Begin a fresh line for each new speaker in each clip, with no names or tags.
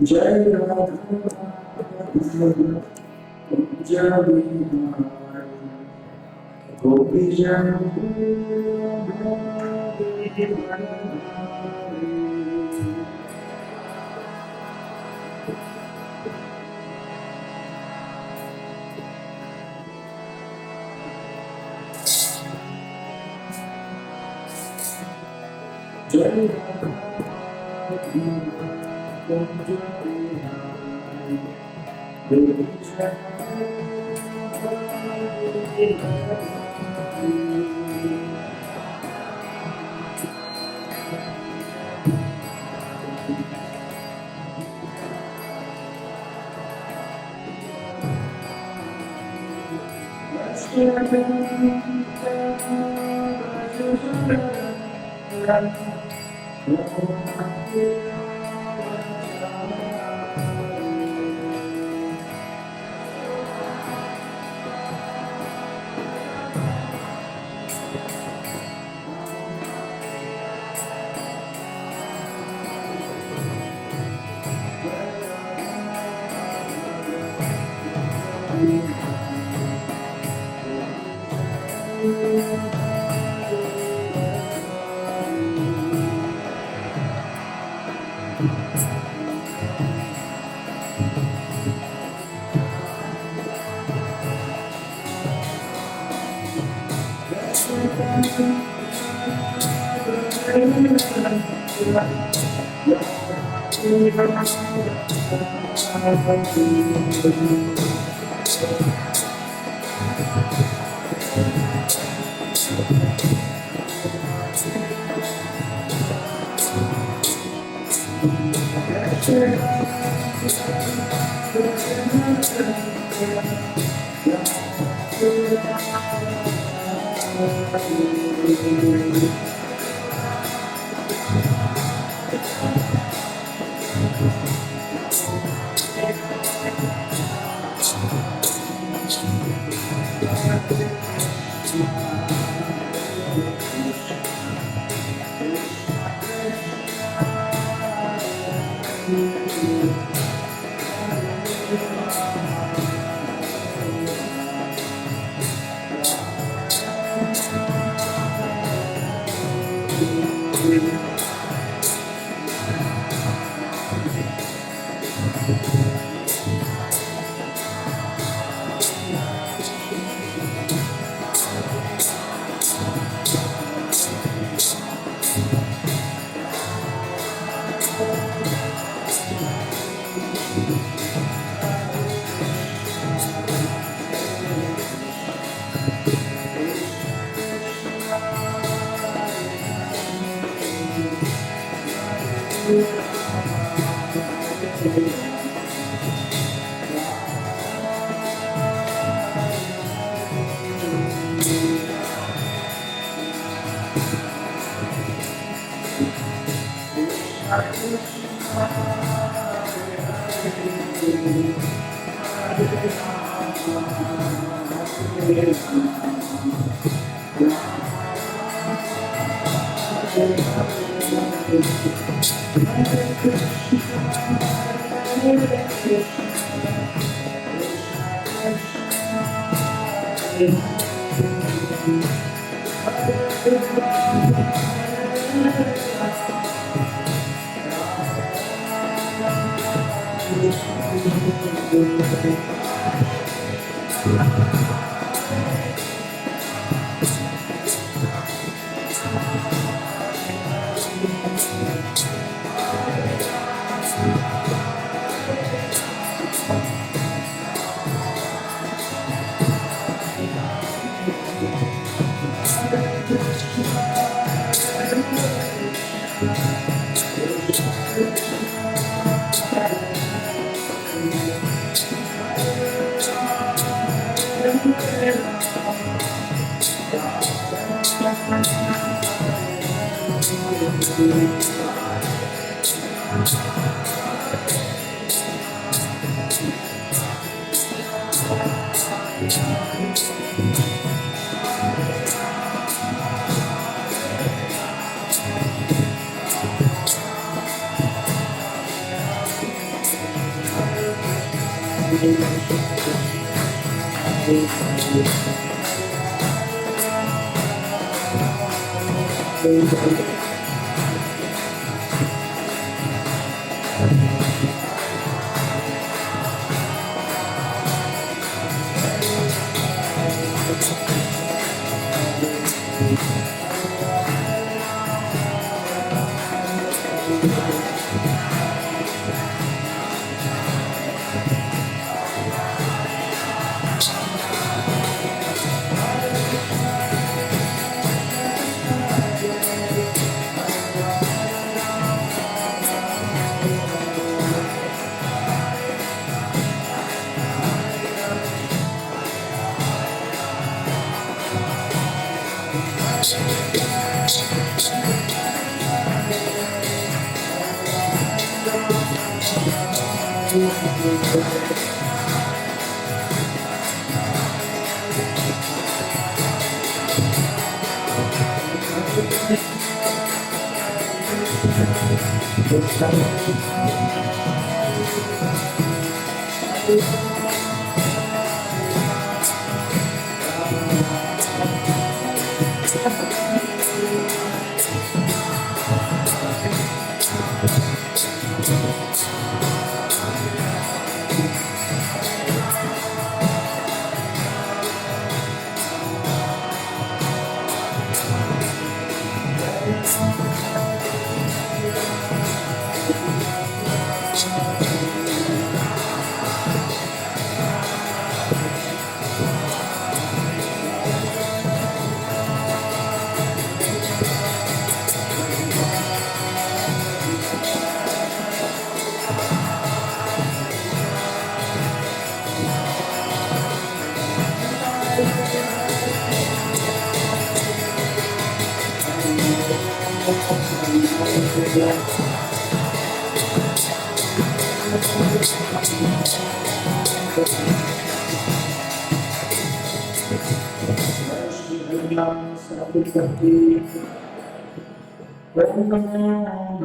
जय राधा जय गोपी जन जय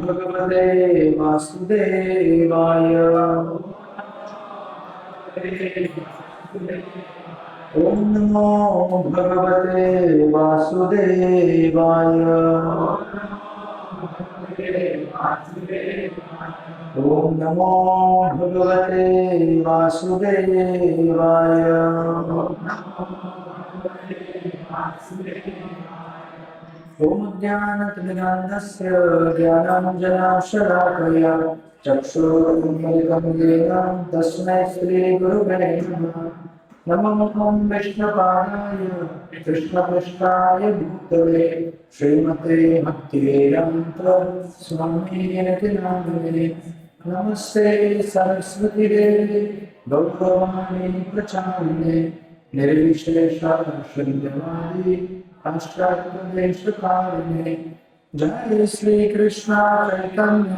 भगवते वासुदेवाय। ओम नमो भगवते वासुदेवाय। ओम नमो भगवते वासुदेवाय। ओम ज्ञानतिमिरान्धस्य ज्ञानाञ्जनशलाकया चक्षुरुन्मीलितं येन तस्मै श्रीगुरुवे नमः। नमो विष्णुपादाय कृष्णपृष्ठाय भूतले श्रीमते भक्तिवेदान्त स्वामिनिति नामिने। नमस्ते सरस्वती देवी गौरवाणी प्रचारिणे निर्विशेष शून्यवादी अष्टादशकारिणे। जय श्री कृष्ण चैतन्य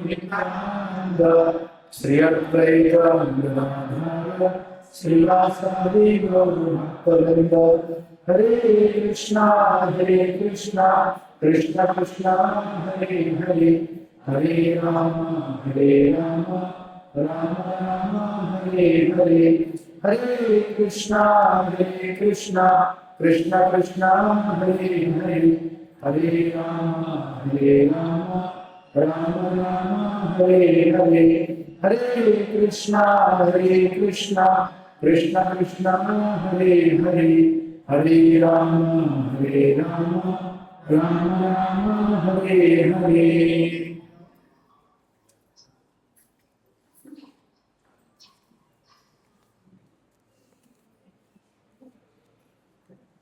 नित्यानंद श्री अद्वैत गदाधर श्रीवासादि गौरभक्तवृंद। हरे कृष्णा कृष्ण कृष्णा हरे हरे, हरे राम राम राम हरे हरे। हरे कृष्णा कृष्ण कृष्ण हरे हरे, हरे राम राम राम हरे हरे। हरे कृष्णा कृष्ण कृष्ण हरे हरे, हरे Ram Ram Ram Hare Hare.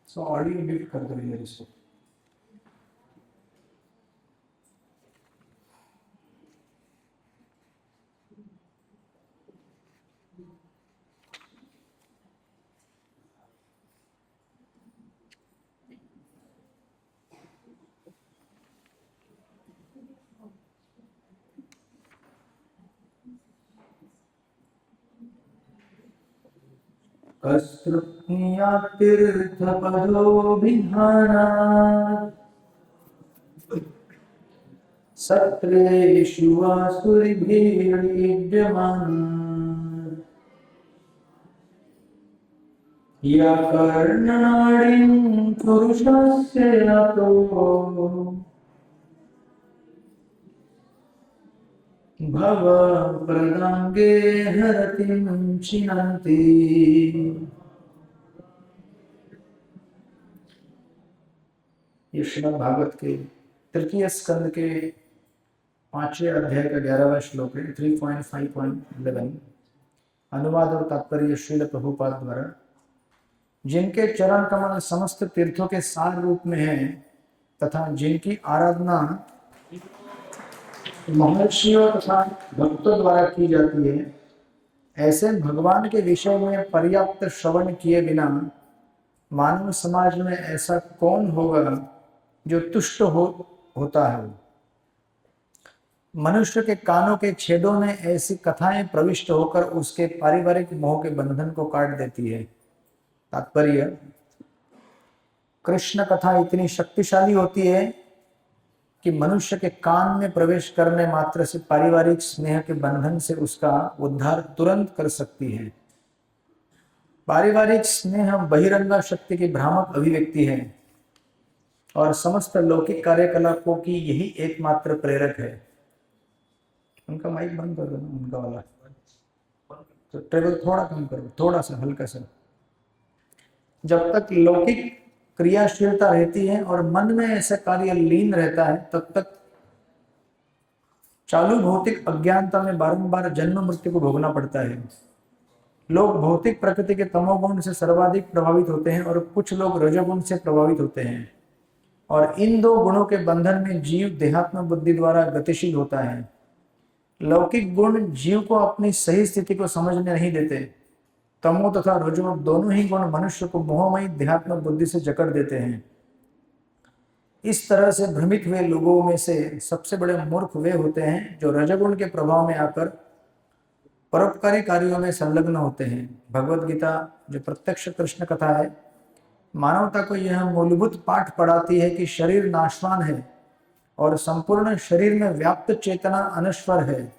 So audio mute कर दो यार इसको। कस्तृप्नियातीर्थपदोभिधानात् सत्रेषु वासुरिभिर्युज्यमानः। या कर्णनाडीं पुरुषस्य यतो भव प्रदांगे हरतिं चिनन्ति। ये श्रीमद् भागवत के तृतीय स्कंद के 5वें अध्याय का 11वां श्लोक है, 3.5.11। अनुवाद और तात्पर्य श्रील प्रभुपाद द्वारा। जिनके चरण कमल समस्त तीर्थों के सार रूप में है तथा जिनकी आराधना महर्षियों तथा भक्तों द्वारा की जाती है, ऐसे भगवान के विषय में पर्याप्त श्रवण किए बिना मानव समाज में ऐसा कौन होगा जो तुष्ट होता है। मनुष्य के कानों के छेदों में ऐसी कथाएं प्रविष्ट होकर उसके पारिवारिक मोह के बंधन को काट देती है। तात्पर्य, कृष्ण कथा इतनी शक्तिशाली होती है कि मनुष्य के कान में प्रवेश करने मात्र से पारिवारिक स्नेह के बंधन से उसका उद्धार तुरंत कर सकती है। पारिवारिक स्नेह बहिरंगा शक्ति की भ्रामक अभिव्यक्ति है और समस्त लौकिक कार्यकलापों की यही एकमात्र प्रेरक है। उनका माइक बंद कर दो ना, उनका वाला तो ट्रेवल थोड़ा कम करो, थोड़ा सा हल्का सा। जब तक लौकिक क्रियाशीलता रहती है और मन में ऐसा कार्य लीन रहता है, तब तक चालू भौतिक अज्ञानता में बारंबार जन्म मृत्यु को भोगना पड़ता है। लोग भौतिक प्रकृति के तमोगुण से सर्वाधिक प्रभावित होते हैं और कुछ लोग रजोगुण से प्रभावित होते हैं, और इन दो गुणों के बंधन में जीव देहात्म बुद्धि द्वारा गतिशील होता है। लौकिक गुण जीव को अपनी सही स्थिति को समझने नहीं देते। तमो तथा रजो दोनों ही गुण मनुष्य को मोहमयी देहात्म बुद्धि से जकड़ देते हैं। इस तरह से भ्रमित हुए लोगों में से सबसे बड़े मूर्ख वे होते हैं जो रजोगुण के प्रभाव में आकर परोपकारी कार्यों में संलग्न होते हैं। भगवत गीता जो प्रत्यक्ष कृष्ण कथा है, मानवता को यह मूलभूत पाठ पढ़ाती है कि शरीर नाशवान है और संपूर्ण शरीर में व्याप्त चेतना अनश्वर है।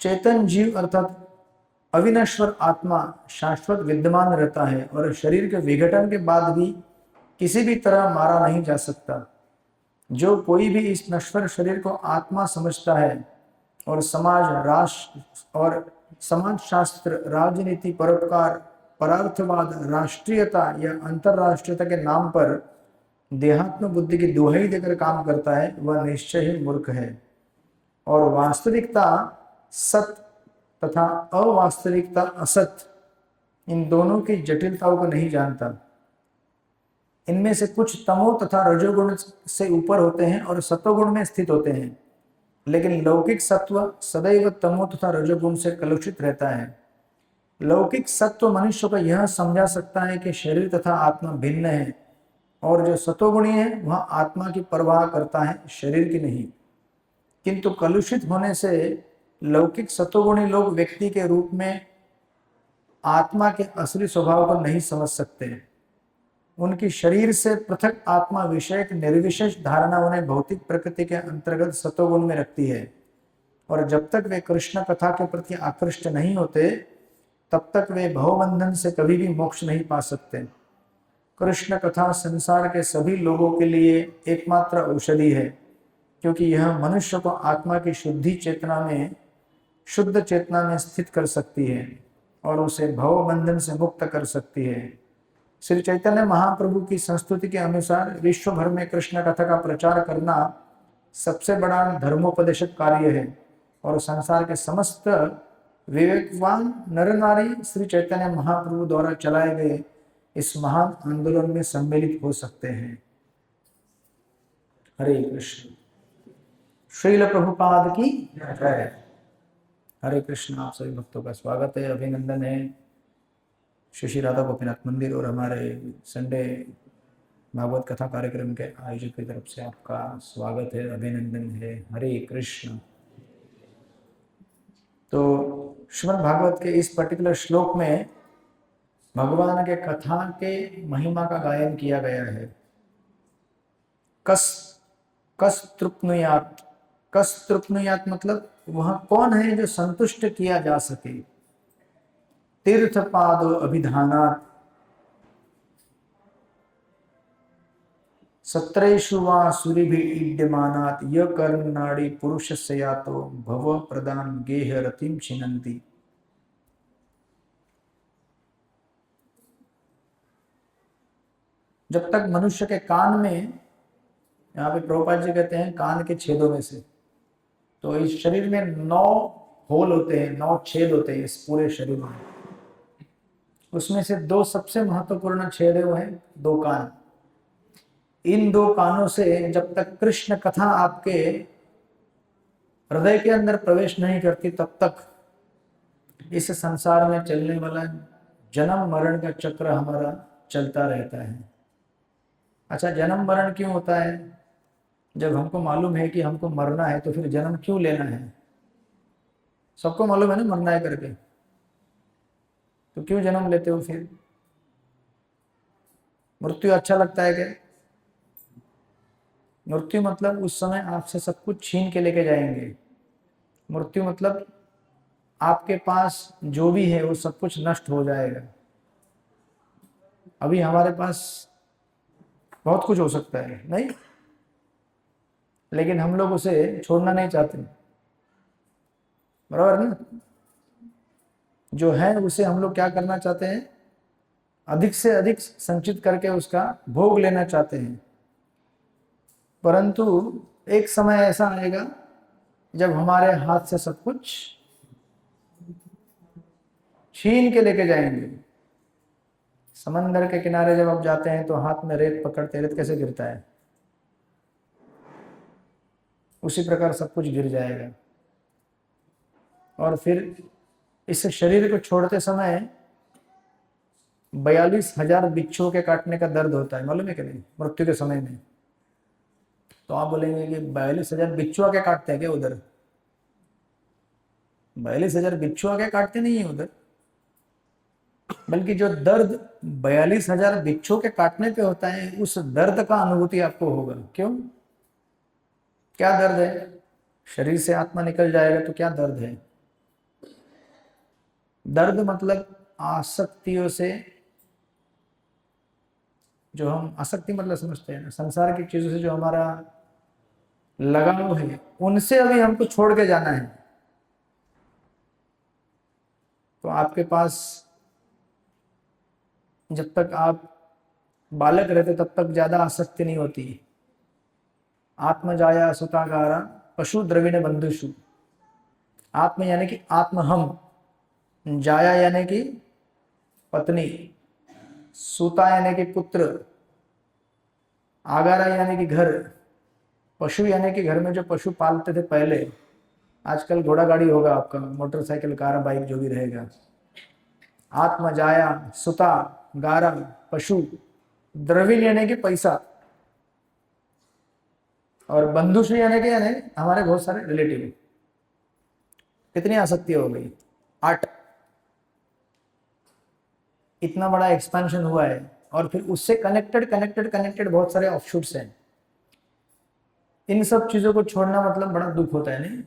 चेतन जीव अर्थात अविनश्वर आत्मा शाश्वत विद्यमान रहता है और शरीर के विघटन के बाद भी किसी भी तरह मारा नहीं जा सकता। जो कोई भी इस नश्वर शरीर को आत्मा समझता है और समाज शास्त्र, राजनीति, परोपकार, परार्थवाद, राष्ट्रीयता या अंतरराष्ट्रीयता के नाम पर देहात्म बुद्धि की दुहाई देकर काम करता है, वह निश्चय ही मूर्ख है और वास्तविकता सत्य तथा अवास्तविकता असत, इन दोनों की जटिलताओं को नहीं जानता। इनमें से कुछ तमो तथा रजोगुण से ऊपर होते हैं और सतोगुण में स्थित होते हैं, लेकिन लौकिक सत्व सदैव तमो तथा रजोगुण से कलुषित रहता है। लौकिक सत्व मनुष्य को यह समझा सकता है कि शरीर तथा आत्मा भिन्न है, और जो सतोगुणी है वह आत्मा की परवाह करता है, शरीर की नहीं। किंतु कलुषित होने से लौकिक सतोगुणी लोग व्यक्ति के रूप में आत्मा के असली स्वभाव को नहीं समझ सकते। उनकी शरीर से पृथक आत्मा विषयक निर्विशेष धारणा उन्हें भौतिक प्रकृति के अंतर्गत सतोगुण में रखती है, और जब तक वे कृष्ण कथा के प्रति आकृष्ट नहीं होते तब तक वे भवबंधन से कभी भी मोक्ष नहीं पा सकते। कृष्ण कथा संसार के सभी लोगों के लिए एकमात्र औषधि है, क्योंकि यह मनुष्य को आत्मा की शुद्ध चेतना में स्थित कर सकती है और उसे भव बंधन से मुक्त कर सकती है। श्री चैतन्य महाप्रभु की संस्तुति के अनुसार विश्व भर में कृष्ण कथा का प्रचार करना सबसे बड़ा धर्मोपदेशक कार्य है, और संसार के समस्त विवेकवान नर नारी श्री चैतन्य महाप्रभु द्वारा चलाए गए इस महान आंदोलन में सम्मिलित हो सकते हैं। हरे कृष्ण। श्रील प्रभुपाद की जय। हरे कृष्ण। आप सभी भक्तों का स्वागत है, अभिनंदन है। श्री राधा गोपीनाथ मंदिर और हमारे संडे भागवत कथा कार्यक्रम के आयोजक की तरफ से आपका स्वागत है, अभिनंदन है। हरे कृष्ण। तो श्रीमद् भागवत के इस पर्टिकुलर श्लोक में भगवान के कथा के महिमा का गायन किया गया है। कस तृप्नुयात मतलब वह कौन है जो संतुष्ट किया जा सके। तीर्थ पादो अभिधानात् सत्रेषु वा सुरिभिड्यमानात् य कर्मणाडि पुरुषस्य यातो भव प्रदान गेह रतिम छिनन्ति। जब तक मनुष्य के कान में, यहाँ पे प्रभुपाद जी कहते हैं कान के छेदों में से, तो इस शरीर में 9 होल होते हैं, 9 छेद होते हैं इस पूरे शरीर में। उसमें से 2 सबसे महत्वपूर्ण छेद है, वो है 2 कान। इन 2 कानों से जब तक कृष्ण कथा आपके हृदय के अंदर प्रवेश नहीं करती, तब तक इस संसार में चलने वाला जन्म मरण का चक्र हमारा चलता रहता है। अच्छा, जन्म मरण क्यों होता है? जब हमको मालूम है कि हमको मरना है तो फिर जन्म क्यों लेना है? सबको मालूम है ना मरना है करके, तो क्यों जन्म लेते हो फिर? मृत्यु अच्छा लगता है क्या? मृत्यु मतलब उस समय आपसे सब कुछ छीन के लेके जाएंगे। मृत्यु मतलब आपके पास जो भी है वो सब कुछ नष्ट हो जाएगा। अभी हमारे पास बहुत कुछ हो सकता है, नहीं? लेकिन हम लोग उसे छोड़ना नहीं चाहते, बराबर ना? जो है उसे हम लोग क्या करना चाहते हैं? अधिक से अधिक संचित करके उसका भोग लेना चाहते हैं। परंतु एक समय ऐसा आएगा जब हमारे हाथ से सब कुछ छीन के लेके जाएंगे। समंदर के किनारे जब आप जाते हैं तो हाथ में रेत पकड़ते, रेत कैसे गिरता है, उसी प्रकार सब कुछ गिर जाएगा। और फिर इस शरीर को छोड़ते समय 42,000 बिच्छुओं के काटने का दर्द होता है, मालूम है कि नहीं? मृत्यु के समय में। तो आप बोलेंगे कि 42,000 बिच्छू आके काटते हैं क्या उधर? 42,000 बिच्छू आके काटते नहीं है उधर, बल्कि जो दर्द 42,000 बिच्छू के काटने पे होता है, उस दर्द का अनुभूति आपको होगा। क्यों? क्या दर्द है? शरीर से आत्मा निकल जाएगा तो क्या दर्द है? दर्द मतलब आसक्तियों से, जो हम आसक्ति मतलब समझते हैं ना, संसार की चीजों से जो हमारा लगाव है, उनसे अभी हमको छोड़ के जाना है। तो आपके पास जब तक आप बालक रहते तब तक ज्यादा आसक्ति नहीं होती। आत्मजाया सुतागारा पशु द्रविण बंधुषु। आत्म यानी कि आत्म हम, जाया यानी कि पत्नी, सूता यानी कि पुत्र, आगारा यानी कि घर, पशु यानी कि घर में जो पशु पालते थे पहले, आजकल घोड़ा गाड़ी होगा आपका, मोटरसाइकिल कार बाइक जो भी रहेगा। आत्म जाया सुता गारा पशु, द्रविण यानी कि पैसा, और बंधुषु यानी कि हमारे बहुत सारे रिलेटिव। कितनी आसक्ति हो गई? 8। इतना बड़ा एक्सपेंशन हुआ है, और फिर उससे कनेक्टेड कनेक्टेड कनेक्टेड बहुत सारे ऑफशूट्स हैं। इन सब चीजों को छोड़ना मतलब बड़ा दुख होता है, नहीं?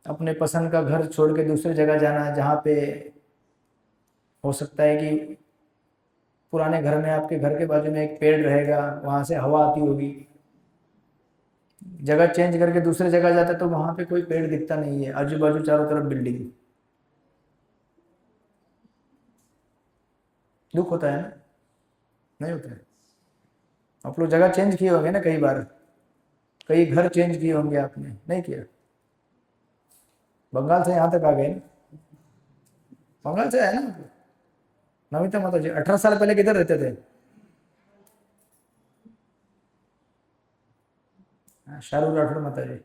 अपने पसंद का घर छोड़ के दूसरी जगह जाना, जहाँ पे हो सकता है कि पुराने घर में आपके घर के बाजू में एक पेड़ रहेगा, वहां से हवा आती होगी। जगह चेंज करके दूसरी जगह जाते तो वहां पे कोई पेड़ दिखता नहीं है, आजू बाजू चारों तरफ बिल्डिंग। दुख होता है ना? नहीं होता है? आप लोग जगह चेंज किए होंगे ना कई बार, कई घर चेंज किए होंगे आपने, नहीं किया? बंगाल से यहाँ तक आ गए ना? बंगाल से है ना नमिता माता जी? 18 साल पहले किधर रहते थे? शाहरुख राठौर माता जी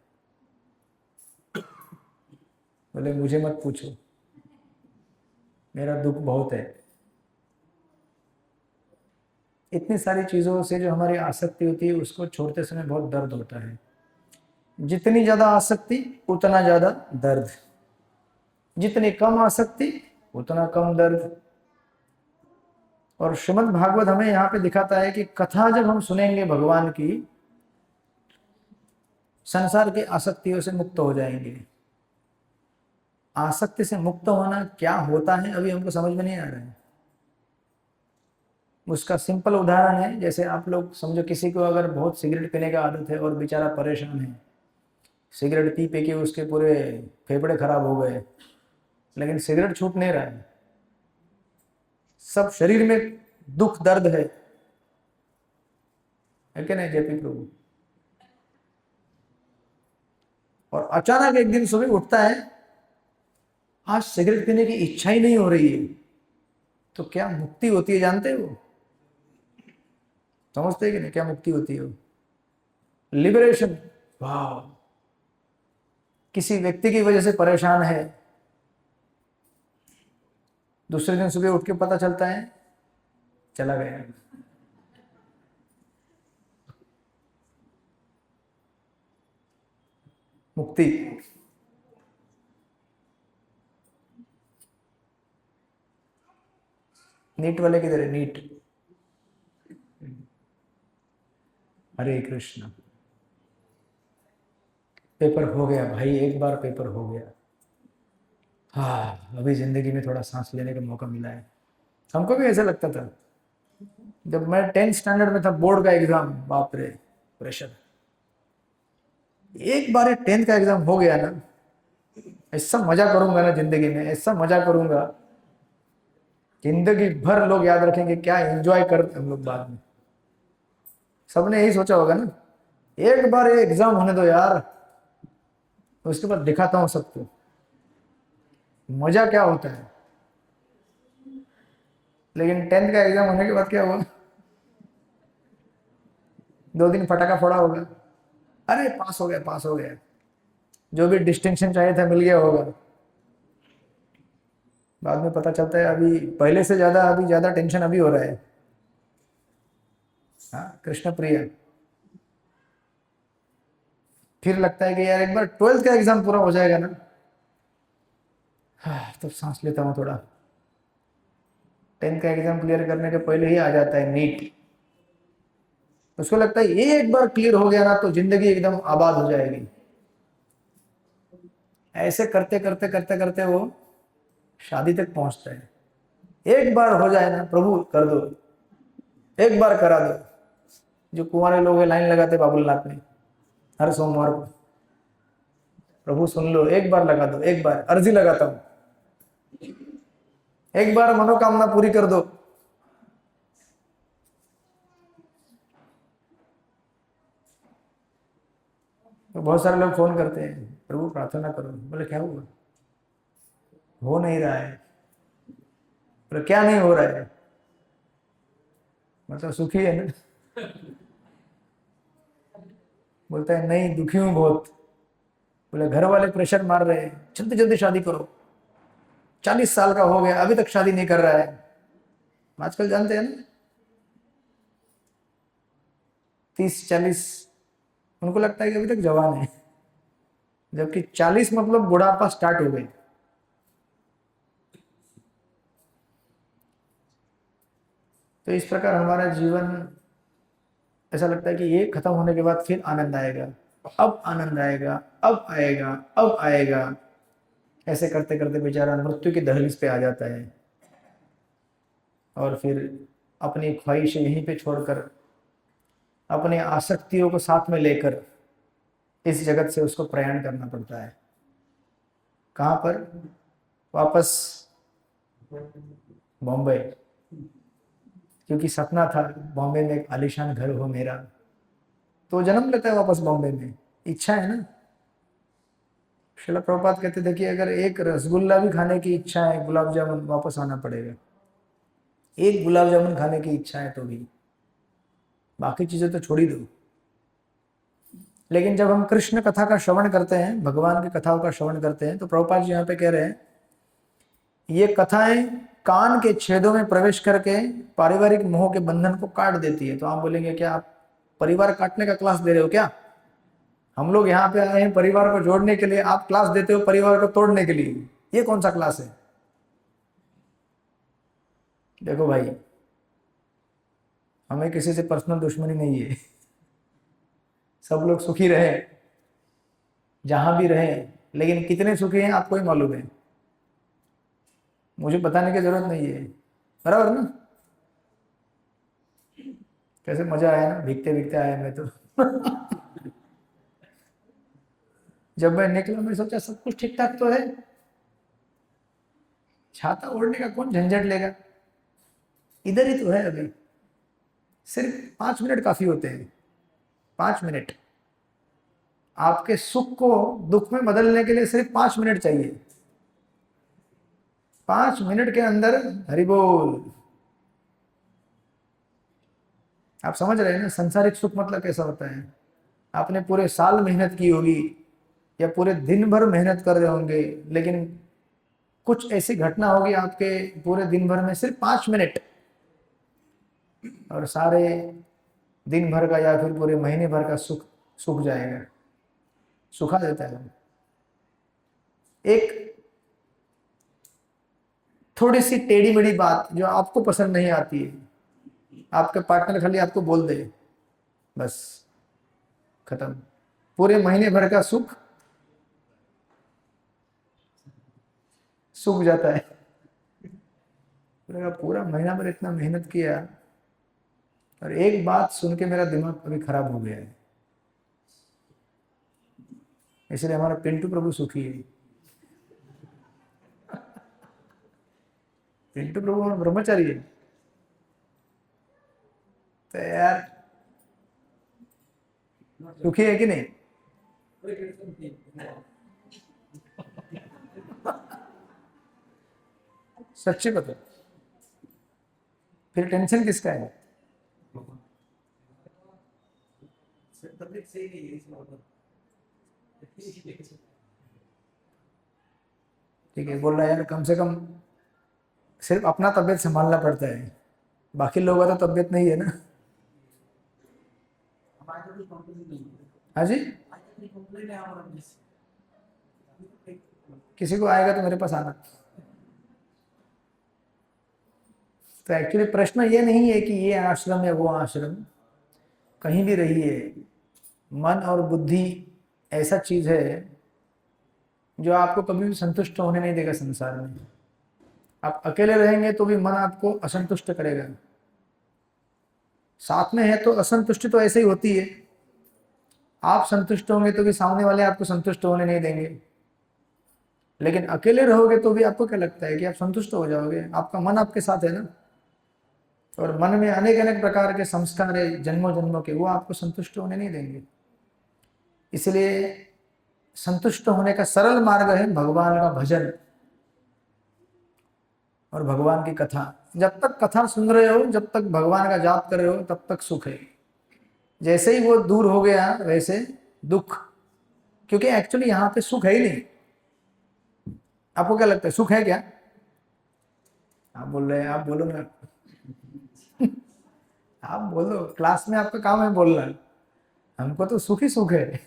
बोले मुझे मत पूछो, मेरा दुख बहुत है। इतनी सारी चीजों से जो हमारी आसक्ति होती है, उसको छोड़ते समय बहुत दर्द होता है। जितनी ज्यादा आसक्ति उतना ज्यादा दर्द, जितनी कम आसक्ति उतना कम दर्द। और श्रीमद् भागवत हमें यहाँ पे दिखाता है कि कथा जब हम सुनेंगे भगवान की, संसार के आसक्तियों से मुक्त हो जाएंगे। आसक्ति से मुक्त होना क्या होता है अभी हमको समझ में नहीं आ रहा है। उसका सिंपल उदाहरण है, जैसे आप लोग समझो किसी को अगर बहुत सिगरेट पीने का आदत है और बेचारा परेशान है, सिगरेट पी पी के उसके पूरे फेफड़े खराब हो गए, लेकिन सिगरेट छूट नहीं रहा है, सब शरीर में दुख दर्द है क्या नहीं जेपी प्रभु? और अचानक एक दिन सुबह उठता है, आज सिगरेट पीने की इच्छा ही नहीं हो रही है, तो क्या मुक्ति होती है जानते हो? समझते हैं कि नहीं क्या मुक्ति होती है? लिबरेशन। वाह! किसी व्यक्ति की वजह से परेशान है, दूसरे दिन सुबह उठ के पता चलता है चला गया। मुक्ति। नीट वाले किधर है? नीट। हरे कृष्ण। पेपर हो गया भाई, एक बार पेपर हो गया, हाँ अभी जिंदगी में थोड़ा सांस लेने का मौका मिला है। हमको भी ऐसा लगता था जब मैं 10th स्टैंडर्ड में था, बोर्ड का एग्जाम, बाप रे प्रेशर। एक बार 10th का एग्जाम हो गया ना, ऐसा मजा करूंगा ना जिंदगी में, ऐसा मजा करूंगा, जिंदगी भर लोग याद रखेंगे क्या एंजॉय करते हम लोग बाद में। सबने यही सोचा होगा ना, एक बार ये एग्जाम होने दो यार, उसके बाद दिखाता हूं सबको मजा क्या होता है। लेकिन 10th का एग्जाम होने के बाद क्या हुआ? 2 दिन फटाका फोड़ा होगा, अरे पास हो गया, पास हो गया, जो भी डिस्टिंक्शन चाहिए था मिल गया होगा। बाद में पता चलता है अभी पहले से ज्यादा, अभी ज्यादा टेंशन अभी हो रहा है। हाँ कृष्ण प्रिय। फिर लगता है कि यार एक बार 12th का एग्जाम पूरा हो जाएगा ना, हाँ तो सांस लेता हूँ थोड़ा। 10th का एग्जाम क्लियर करने के पहले ही आ जाता है नीट। उसको लगता है ये एक बार क्लियर हो गया ना तो जिंदगी एकदम आबाद हो जाएगी। ऐसे करते करते करते करते वो शादी तक पहुंचता है। एक बार हो जाए ना, प्रभु कर दो, एक बार करा दो। जो कुंवारे लोग हैं लाइन लगाते बाबुलनाथ में हर सोमवार को, प्रभु सुन लो, एक बार लगा दो, एक बार अर्जी लगाता हूं, एक बार मनोकामना पूरी कर दो। तो बहुत सारे लोग फोन करते हैं, प्रभु प्रार्थना करो। बोले क्या हुआ? हो नहीं रहा है। बोले क्या नहीं हो रहा है? मतलब सुखी है ना? बोलता है नहीं दुखी हूं बहुत। बोले घर वाले प्रेशर मार रहे हैं, जल्दी जल्दी शादी करो, 40 साल का हो गया अभी तक शादी नहीं कर रहा है। आजकल जानते हैं ना, 30-40, उनको लगता है कि अभी तक जवान है, जबकि 40 मतलब बुढ़ापा स्टार्ट हो गई। तो इस प्रकार हमारा जीवन, ऐसा लगता है कि ये खत्म होने के बाद फिर आनंद आएगा, अब आनंद आएगा, अब आएगा, अब आएगा। ऐसे करते करते बेचारा मृत्यु की दहलीज पे आ जाता है और फिर अपनी ख्वाहिशें यहीं पे छोड़कर, अपनी आसक्तियों को साथ में लेकर इस जगत से उसको प्रयाण करना पड़ता है। कहाँ पर? वापस बॉम्बे। क्योंकि सपना था बॉम्बे में एक आलीशान घर हो मेरा, तो जन्म लेता है वापस बॉम्बे में, इच्छा है ना। श्रील प्रभुपाद कहते थे कि अगर एक रसगुल्ला भी खाने की इच्छा है, गुलाब जामुन, वापस आना पड़ेगा। एक गुलाब जामुन खाने की इच्छा है तो भी, बाकी चीजें तो छोड़ ही दो। लेकिन जब हम कृष्ण कथा का श्रवण करते हैं, भगवान की कथाओं का श्रवण करते हैं, तो प्रभुपाद जी यहाँ पे कह रहे हैं ये कथाएं कान के छेदों में प्रवेश करके पारिवारिक मोह के बंधन को काट देती है। तो आप बोलेंगे क्या आप परिवार काटने का क्लास दे रहे हो क्या? हम लोग यहाँ पे आए हैं परिवार को जोड़ने के लिए, आप क्लास देते हो परिवार को तोड़ने के लिए, ये कौन सा क्लास है? देखो भाई, हमें किसी से पर्सनल दुश्मनी नहीं है, सब लोग सुखी रहे जहां भी रहे, लेकिन कितने सुखी हैं आपको ही मालूम है, मुझे बताने की जरूरत नहीं है, बराबर ना? कैसे मजा आया ना, भीगते भीगते आया मैं तो। जब मैं निकला मैं सोचा सब कुछ ठीक ठाक तो है, छाता ओढ़ने का कौन झंझट लेगा, इधर ही तो है अभी। सिर्फ 5 मिनट काफी होते हैं, 5 मिनट। आपके सुख को दुख में बदलने के लिए सिर्फ 5 मिनट चाहिए। 5 मिनट के अंदर हरि बोल। आप समझ रहे हैं ना, संसारिक सुख मतलब कैसा होता है। आपने पूरे साल मेहनत की होगी या पूरे दिन भर मेहनत कर रहे होंगे, लेकिन कुछ ऐसी घटना होगी आपके पूरे दिन भर में, सिर्फ 5 मिनट, और सारे दिन भर का या फिर पूरे महीने भर का सुख सूख जाएगा, सुखा देता है। एक थोड़ी सी टेढ़ी मेढ़ी बात जो आपको पसंद नहीं आती है, आपके पार्टनर खाली आपको बोल दे, बस खत्म, पूरे महीने भर का सुख सूख जाता है। पूरा महीना भर इतना मेहनत किया और एक बात सुन के मेरा दिमाग अभी खराब हो गया है। इसलिए हमारा पिंटू प्रभु सुखी है। पिंटू प्रभु हमारा ब्रह्मचारी है तो यार सुखी है कि नहीं। सच्ची बता, फिर टेंशन किसका है। ठीक है, बोल रहा है यार कम से कम सिर्फ अपना तबीयत संभालना पड़ता है, बाकी लोगों का तो तबीयत नहीं है ना। हाँ जी, किसी को आएगा तो मेरे पास आना। तो एक्चुअली प्रश्न ये नहीं है कि ये आश्रम या वो आश्रम, कहीं भी रहिए, मन और बुद्धि ऐसा चीज है जो आपको कभी भी संतुष्ट होने नहीं देगा संसार में। आप अकेले रहेंगे तो भी मन आपको असंतुष्ट करेगा, साथ में है तो असंतुष्टि तो ऐसे ही होती है। आप संतुष्ट होंगे तो भी सामने वाले आपको संतुष्ट होने नहीं देंगे, लेकिन अकेले रहोगे तो भी आपको क्या लगता है कि आप संतुष्ट हो जाओगे, आपका मन आपके साथ है ना। और मन में अनेक अनेक प्रकार के संस्कार है जन्मों जन्मों के, वो आपको संतुष्ट होने नहीं देंगे। इसलिए संतुष्ट होने का सरल मार्ग है भगवान का भजन और भगवान की कथा। जब तक कथा सुन रहे हो, जब तक भगवान का जाप कर रहे हो, तब तक सुख है। जैसे ही वो दूर हो गया वैसे दुख, क्योंकि एक्चुअली यहाँ पे सुख है ही नहीं। आपको क्या लगता है सुख है क्या। आप बोल रहे हैं, आप बोलो ना। आप बोलो, क्लास में आपका काम है बोलना, हमको तो सुख ही सुख है।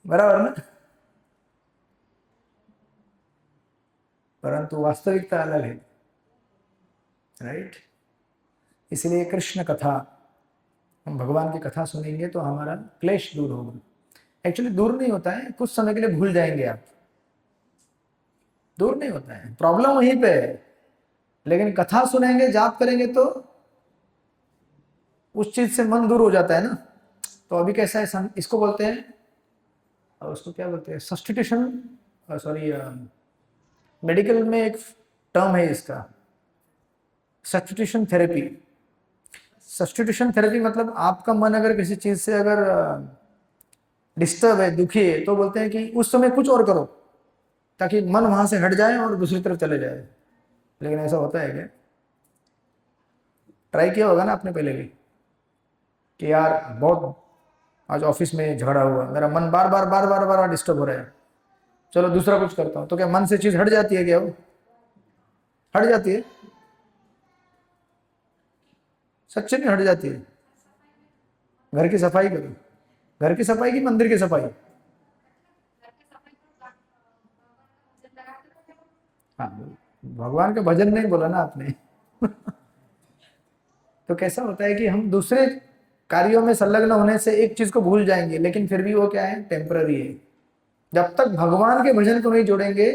बराबर ना। परंतु वास्तविकता अलग है, राइट। इसलिए कृष्ण कथा, हम भगवान की कथा सुनेंगे तो हमारा क्लेश दूर होगा। एक्चुअली दूर नहीं होता है, कुछ समय के लिए भूल जाएंगे आप, दूर नहीं होता है, प्रॉब्लम वहीं पे है। लेकिन कथा सुनेंगे, जाप करेंगे तो उस चीज से मन दूर हो जाता है ना। तो अभी कैसा है, इसको बोलते हैं, और उसको क्या बोलते हैं, सब्स्टिट्यूशन, सॉरी, मेडिकल में एक टर्म है इसका, सब्स्टिट्यूशन थेरेपी। सब्स्टिट्यूशन थेरेपी मतलब आपका मन अगर किसी चीज से अगर डिस्टर्ब है, दुखी है, तो बोलते हैं कि उस समय कुछ और करो ताकि मन वहां से हट जाए और दूसरी तरफ चले जाए। लेकिन ऐसा होता है क्या। ट्राई किया होगा ना आपने पहले भी कि यार बहुत आज ऑफिस में झगड़ा हुआ, मेरा मन बार बार बार बार बार डिस्टर्ब हो रहा है, चलो दूसरा कुछ करता हूं। तो क्या मन से चीज हट जाती है क्या, वो हट जाती है। सच्चे में हट जाती है। घर की सफाई करो, घर की सफाई की मंदिर की सफाई। हाँ, भगवान का भजन नहीं बोला ना आपने। तो कैसा होता है कि हम दूसरे कार्यों में संलग्न होने से एक चीज को भूल जाएंगे, लेकिन फिर भी वो क्या है, टेम्पररी है। जब तक भगवान के भजन को नहीं जोड़ेंगे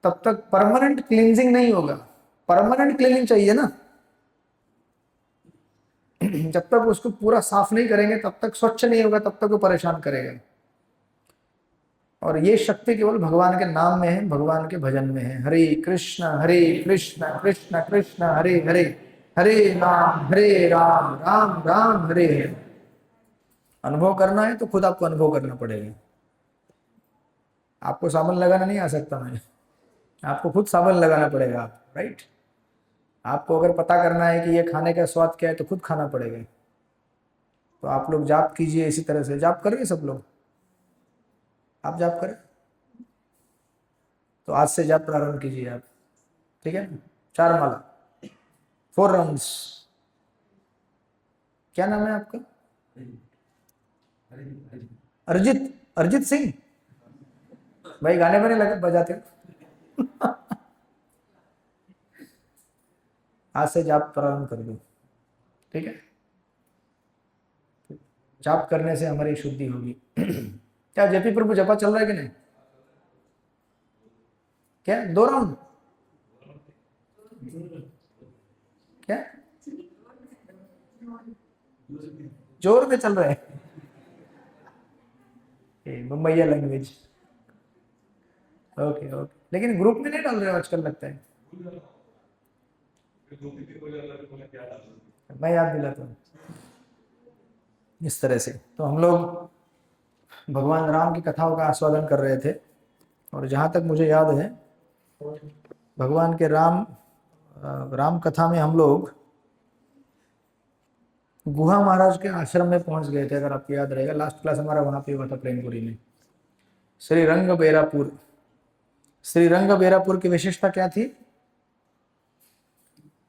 तब तक परमानेंट क्लींजिंग नहीं होगा। परमानेंट क्लीनिंग चाहिए ना। जब तक उसको पूरा साफ नहीं करेंगे, तब तक स्वच्छ नहीं होगा, तब तक वो परेशान करेगा। और ये शक्ति केवल भगवान के नाम में है, भगवान के भजन में है। हरे कृष्ण कृष्ण कृष्ण हरे हरे, हरे राम राम राम हरे हरे। अनुभव करना है तो खुद आपको अनुभव करना पड़ेगा। आपको साबुन लगाना नहीं आ सकता, मैं आपको खुद साबुन लगाना पड़ेगा आप, राइट। आपको अगर पता करना है कि ये खाने का स्वाद क्या है तो खुद खाना पड़ेगा। तो आप लोग जाप कीजिए, इसी तरह से जाप करेंगे सब लोग, आप जाप करें। तो आज से जाप प्रारंभ कीजिए आप, ठीक है। 4 माला, 4 राउंड्स। क्या नाम है आपका? अरिजीत, अरिजीत सिंह भाई, गाने बने लगे बजाते हो। आज से जाप प्रारंभ कर दो, ठीक है। जाप करने से हमारी शुद्धि होगी। क्या जेपी प्रभु जपा चल रहा है कि नहीं? क्या 2 राउंड? क्या जोर में चल रहा है? मुंबईया लैंग्वेज, ओके ओके। लेकिन ग्रुप में नहीं डाल रहे हो आजकल, लगता है। मैं याद दिलाता हूँ इस तरह से। तो हम लोग भगवान राम की कथाओं का आस्वादन कर रहे थे, और जहाँ तक मुझे याद है, भगवान के राम कथा में हम लोग गुहा महाराज के आश्रम में पहुंच गए थे। अगर आपको याद रहेगा, लास्ट क्लास हमारा वहां पे हुआ था, प्रेमपुरी में। श्री रंग बेरापुर की विशेषता क्या थी?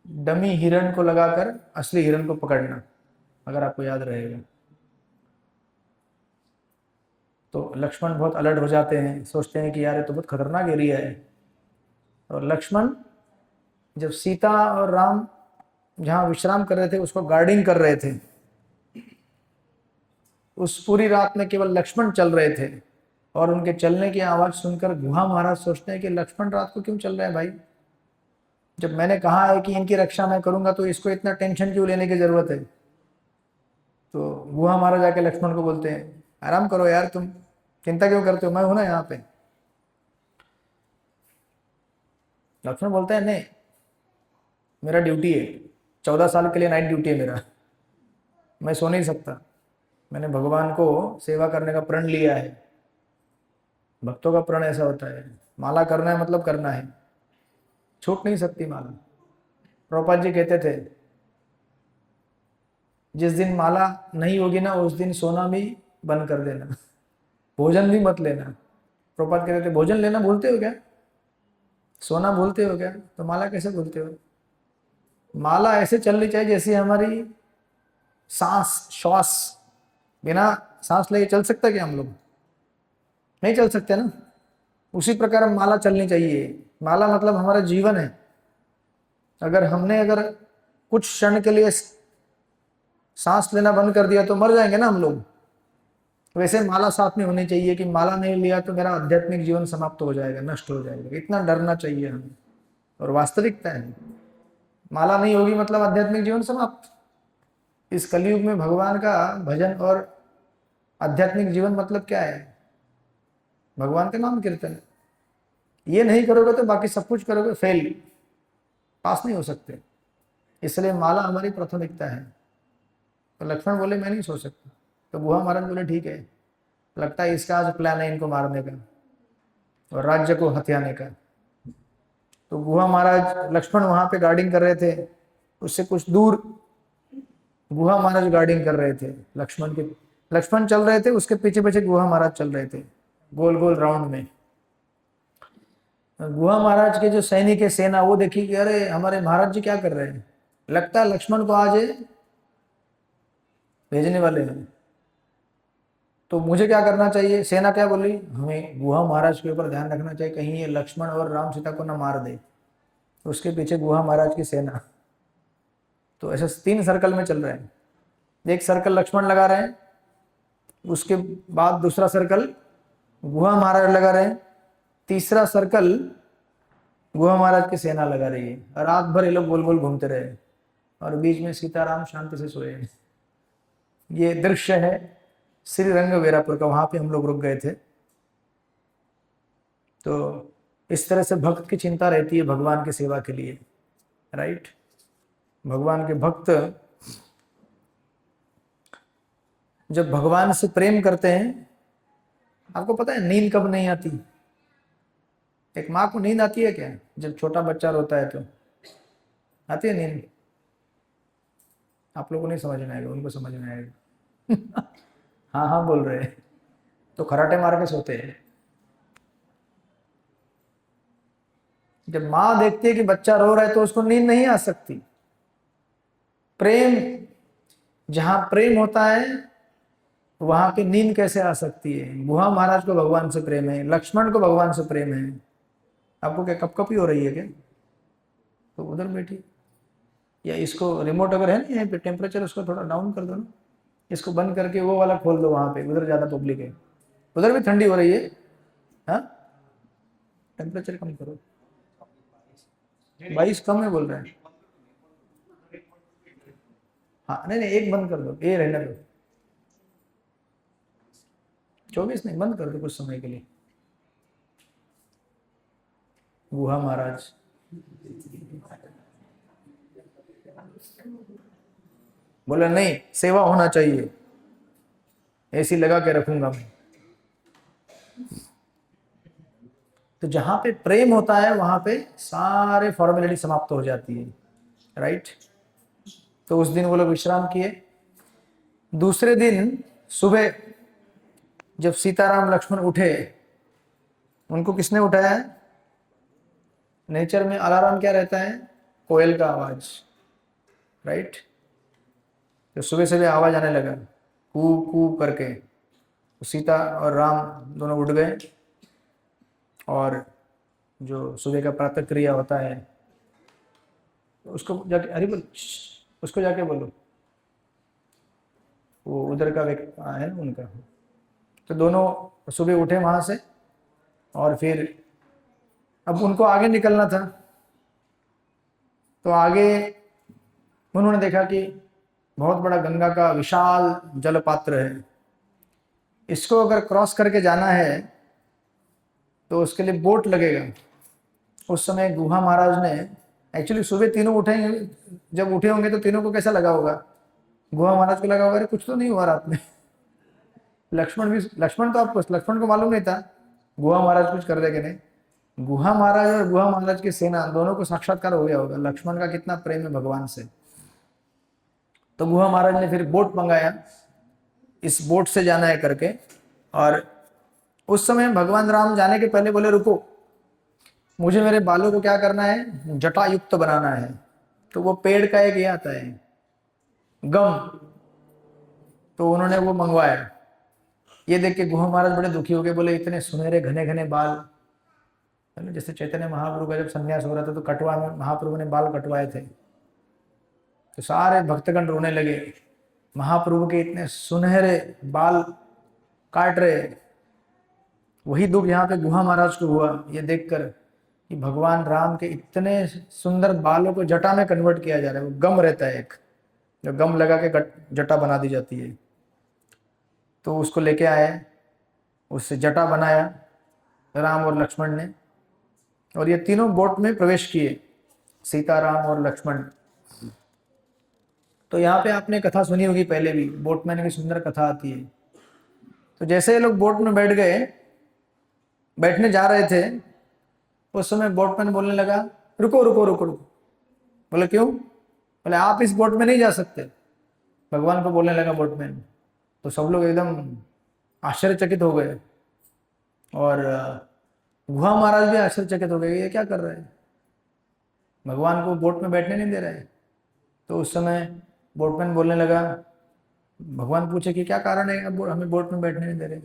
डमी हिरण को लगाकर असली हिरण को पकड़ना, अगर आपको याद रहेगा। तो लक्ष्मण बहुत अलर्ट हो जाते हैं, सोचते हैं कि यार ये तो बहुत खतरनाक एरिया है। और लक्ष्मण जब सीता और राम जहाँ विश्राम कर रहे थे उसको गार्डिंग कर रहे थे, उस पूरी रात में केवल लक्ष्मण चल रहे थे। और उनके चलने की आवाज सुनकर गुहा महाराज सोचते हैं कि लक्ष्मण रात को क्यों चल रहे हैं भाई? जब मैंने कहा है कि इनकी रक्षा मैं करूंगा, तो इसको इतना टेंशन क्यों लेने की जरूरत है? तो गुहा महाराज आके लक्ष्मण को बोलते हैं, आराम करो यार, तुम चिंता क्यों करते हो, मैं हूं ना यहाँ पे। लक्ष्मण बोलता है, नहीं, मेरा ड्यूटी है, 14 साल के लिए नाइट ड्यूटी है मेरा, मैं सो नहीं सकता। मैंने भगवान को सेवा करने का प्रण लिया है। भक्तों का प्रण ऐसा होता है, माला करना है मतलब करना है, छूट नहीं सकती माला। प्रभुपाद जी कहते थे, जिस दिन माला नहीं होगी ना, उस दिन सोना भी बंद कर देना, भोजन भी मत लेना। प्रभुपाद कहते थे, भोजन लेना भूलते हो क्या? सोना भूलते हो क्या? तो माला कैसे भूलते हो? माला ऐसे चलनी चाहिए जैसे हमारी सांस, श्वास। बिना सांस लेके चल सकता क्या हम लोग? नहीं चल सकते ना। उसी प्रकार माला चलनी चाहिए। माला मतलब हमारा जीवन है। अगर कुछ क्षण के लिए सांस लेना बंद कर दिया तो मर जाएंगे ना हम लोग। वैसे माला साथ में होनी चाहिए कि माला नहीं लिया तो मेरा आध्यात्मिक जीवन समाप्त हो जाएगा, नष्ट हो जाएगा। इतना डरना चाहिए हमें, और वास्तविकता है। माला नहीं होगी मतलब आध्यात्मिक जीवन समाप्त। इस कलयुग में भगवान का भजन और आध्यात्मिक जीवन मतलब क्या है? भगवान का नाम कीर्तन। ये नहीं करोगे तो बाकी सब कुछ करोगे, फेल, पास नहीं हो सकते। इसलिए माला हमारी प्राथमिकता है। तो लक्ष्मण बोले, मैं नहीं सो सकता। तो गुहा महाराज बोले, ठीक है, लगता है इसका आज प्लान है इनको मारने का और राज्य को हथियाने का। तो गुहा महाराज, लक्ष्मण वहां पे गार्डिंग कर रहे थे, उससे कुछ दूर गुहा महाराज गार्डिंग कर रहे थे। लक्ष्मण चल रहे थे, उसके पीछे पीछे गुहा महाराज चल रहे थे, गोल गोल राउंड में। गुहा महाराज के जो सैनिक है, सेना, वो देखी कि अरे हमारे महाराज जी क्या कर रहे हैं, लगता है लक्ष्मण को आज भेजने वाले हैं। तो मुझे क्या करना चाहिए? सेना क्या बोली, हमें गुहा महाराज के ऊपर ध्यान रखना चाहिए, कहीं ये लक्ष्मण और राम सीता को ना मार दे। तो उसके पीछे गुहा महाराज की सेना। तो ऐसे 3 सर्कल में चल रहे हैं। एक सर्कल लक्ष्मण लगा रहे हैं, उसके बाद दूसरा सर्कल गुहा महाराज लगा रहे हैं, तीसरा सर्कल गुहा महाराज की सेना लगा रही है। रात भर ये लोग गोल गोल घूमते रहे, और बीच में सीताराम शांति से सोए। ये दृश्य है श्री रंगवीरापुर का, वहां पे हम लोग रुक गए थे। तो इस तरह से भक्त की चिंता रहती है भगवान की सेवा के लिए, राइट। भगवान के भक्त जब भगवान से प्रेम करते हैं, आपको पता है नींद कब नहीं आती? एक माँ को नींद आती है क्या? जब छोटा बच्चा रोता है तो आती है नींद? आप लोगों को नहीं समझ में आएगा, उनको समझ में आएगा। हाँ हाँ बोल रहे हैं, तो खराटे मार के सोते हैं। जब माँ देखती है कि बच्चा रो रहा है तो उसको नींद नहीं आ सकती। प्रेम, जहां प्रेम होता है वहां पे नींद कैसे आ सकती है? गुहा महाराज को भगवान से प्रेम है, लक्ष्मण को भगवान से प्रेम है। आपको क्या कपकपी हो रही है क्या? तो उधर बैठी, या इसको रिमोट अगर है ना यहाँ पे टेम्परेचर उसको थोड़ा डाउन कर दो ना, इसको बंद करके वो वाला खोल दो, वहां पे उधर ज्यादा पब्लिक है, उधर भी ठंडी हो रही है। हाँ, टेम्परेचर कम करो, 22 कम है बोल रहे हैं। हाँ नहीं नहीं, एक बंद कर दो, ये रहने दो, 24 नहीं, बंद कर दो कुछ समय के लिए। गुहा महाराज बोला नहीं, सेवा होना चाहिए, ऐसी लगा के रखूंगा मैं। तो जहां पे प्रेम होता है वहां पे सारे फॉर्मेलिटी समाप्त हो जाती है, राइट। तो उस दिन वो लोग विश्राम किए। दूसरे दिन सुबह जब सीताराम लक्ष्मण उठे, उनको किसने उठाया? नेचर में अलार्म क्या रहता है? कोयल का आवाज, राइट। तो सुबह सुबह आवाज आने लगा कू कू करके, तो सीता और राम दोनों उठ गए, और जो सुबह का प्रातः क्रिया होता है उसको जाके, अरे बोल, उसको जाके बोलो, वो उधर का व्यक्ति है ना उनका। तो दोनों सुबह उठे वहां से, और फिर अब उनको आगे निकलना था। तो आगे उन्होंने देखा कि बहुत बड़ा गंगा का विशाल जल पात्र है, इसको अगर क्रॉस करके जाना है तो उसके लिए बोट लगेगा। उस समय गुहा महाराज ने, एक्चुअली सुबह तीनों उठेंगे, जब उठे होंगे तो तीनों को कैसा लगा होगा? गुहा महाराज को लगा होगा अरे कुछ तो नहीं हुआ रात में। लक्ष्मण तो आपको, लक्ष्मण को मालूम नहीं था गुहा महाराज कुछ कर देंगे नहीं। गुहा महाराज और गुहा महाराज की सेना दोनों को साक्षात्कार हो गया होगा लक्ष्मण का कितना प्रेम है भगवान से। तो गुहा महाराज ने फिर बोट मंगाया, इस बोट से जाना है करके। और उस समय भगवान राम जाने के पहले बोले रुको, मुझे मेरे बालों को क्या करना है? जटा युक्त बनाना है। तो वो पेड़ का एक ये आता है गम, तो उन्होंने वो मंगवाया। ये देख के गुहा महाराज बड़े दुखी हो गए, बोले इतने सुनहरे घने घने बाल, है ना, जैसे चैतन्य महाप्रभु का जब संन्यास हो रहा था तो कटवा में महाप्रभु ने बाल कटवाए थे, तो सारे भक्तगण रोने लगे, महाप्रभु के इतने सुनहरे बाल काट रहे। वही दुख यहाँ पे गुहा महाराज को हुआ ये देखकर कि भगवान राम के इतने सुंदर बालों को जटा में कन्वर्ट किया जा रहा है। वो गम रहता है एक, जो गम लगा के जटा बना दी जाती है, तो उसको लेके आए, उससे जटा बनाया राम और लक्ष्मण ने, और ये तीनों बोट में प्रवेश किए, सीता राम और लक्ष्मण। तो यहाँ पे आपने कथा सुनी होगी पहले भी, बोटमैन की सुंदर कथा आती है। तो जैसे ये लोग बोट में बैठ गए, बैठने जा रहे थे, उस समय बोटमैन बोलने लगा रुको रुको रुको रुको। बोले क्यों? बोले आप इस बोट में नहीं जा सकते, भगवान को बोलने लगा बोटमैन। तो सब लोग एकदम आश्चर्यचकित हो गए, और गुहा महाराज भी आश्चर्यचकित हो गए, ये क्या कर रहे हैं, भगवान को बोट में बैठने नहीं दे रहे। तो उस समय बोटमैन बोलने लगा, भगवान पूछे कि क्या कारण है अब हमें बोट में बैठने नहीं दे रहे।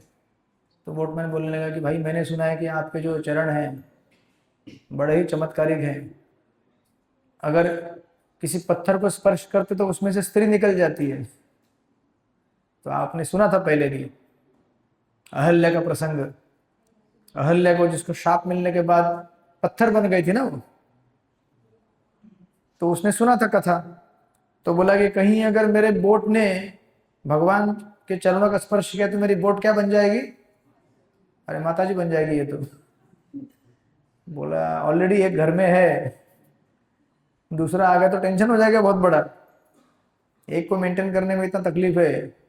तो बोटमैन बोलने लगा कि भाई मैंने सुना है कि आपके जो चरण हैं बड़े ही चमत्कारिक हैं, अगर किसी पत्थर को स्पर्श करते तो उसमें से स्त्री निकल जाती है। तो आपने सुना था पहले भी अहल्या का प्रसंग, अहल्या को जिसको शाप मिलने के बाद पत्थर बन गई थी ना वो, तो उसने सुना था कथा। तो बोला कि कहीं अगर मेरे बोट ने भगवान के चरणों का स्पर्श किया तो मेरी बोट क्या बन जाएगी? अरे माता जी बन जाएगी ये तो। बोला ऑलरेडी एक घर में है, दूसरा आ गया तो टेंशन हो जाएगा बहुत बड़ा, एक को मेंटेन करने में इतना तकलीफ है।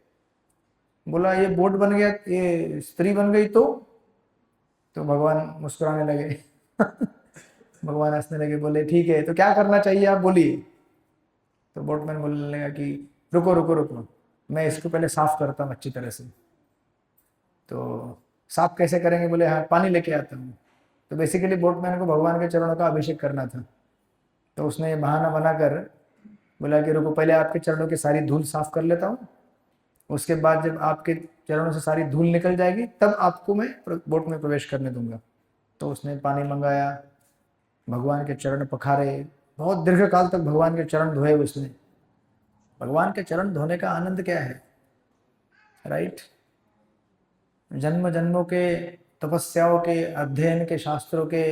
बोला ये बोट बन गया, ये स्त्री बन गई तो भगवान मुस्कुराने लगे। भगवान हंसने लगे, बोले ठीक है तो क्या करना चाहिए आप बोलिए। तो बोटमैन बोलने लगा कि रुको रुको रुको, मैं इसको पहले साफ करता हूँ अच्छी तरह से। तो साफ कैसे करेंगे? बोले हाँ पानी लेके आता हूँ। तो बेसिकली बोटमैन को भगवान के चरणों का अभिषेक करना था, तो उसने बहाना बनाकर बोला कि रुको पहले आपके चरणों की सारी धूल साफ कर लेता हूँ, उसके बाद जब आपके चरणों से सारी धूल निकल जाएगी तब आपको मैं बोट में प्रवेश करने दूंगा। तो उसने पानी मंगाया, भगवान के चरण पखारे, बहुत दीर्घ काल तक भगवान के चरण धोए उसने। भगवान के चरण धोने का आनंद क्या है, राइट? जन्म जन्मों के तपस्याओं के, अध्ययन के, शास्त्रों के,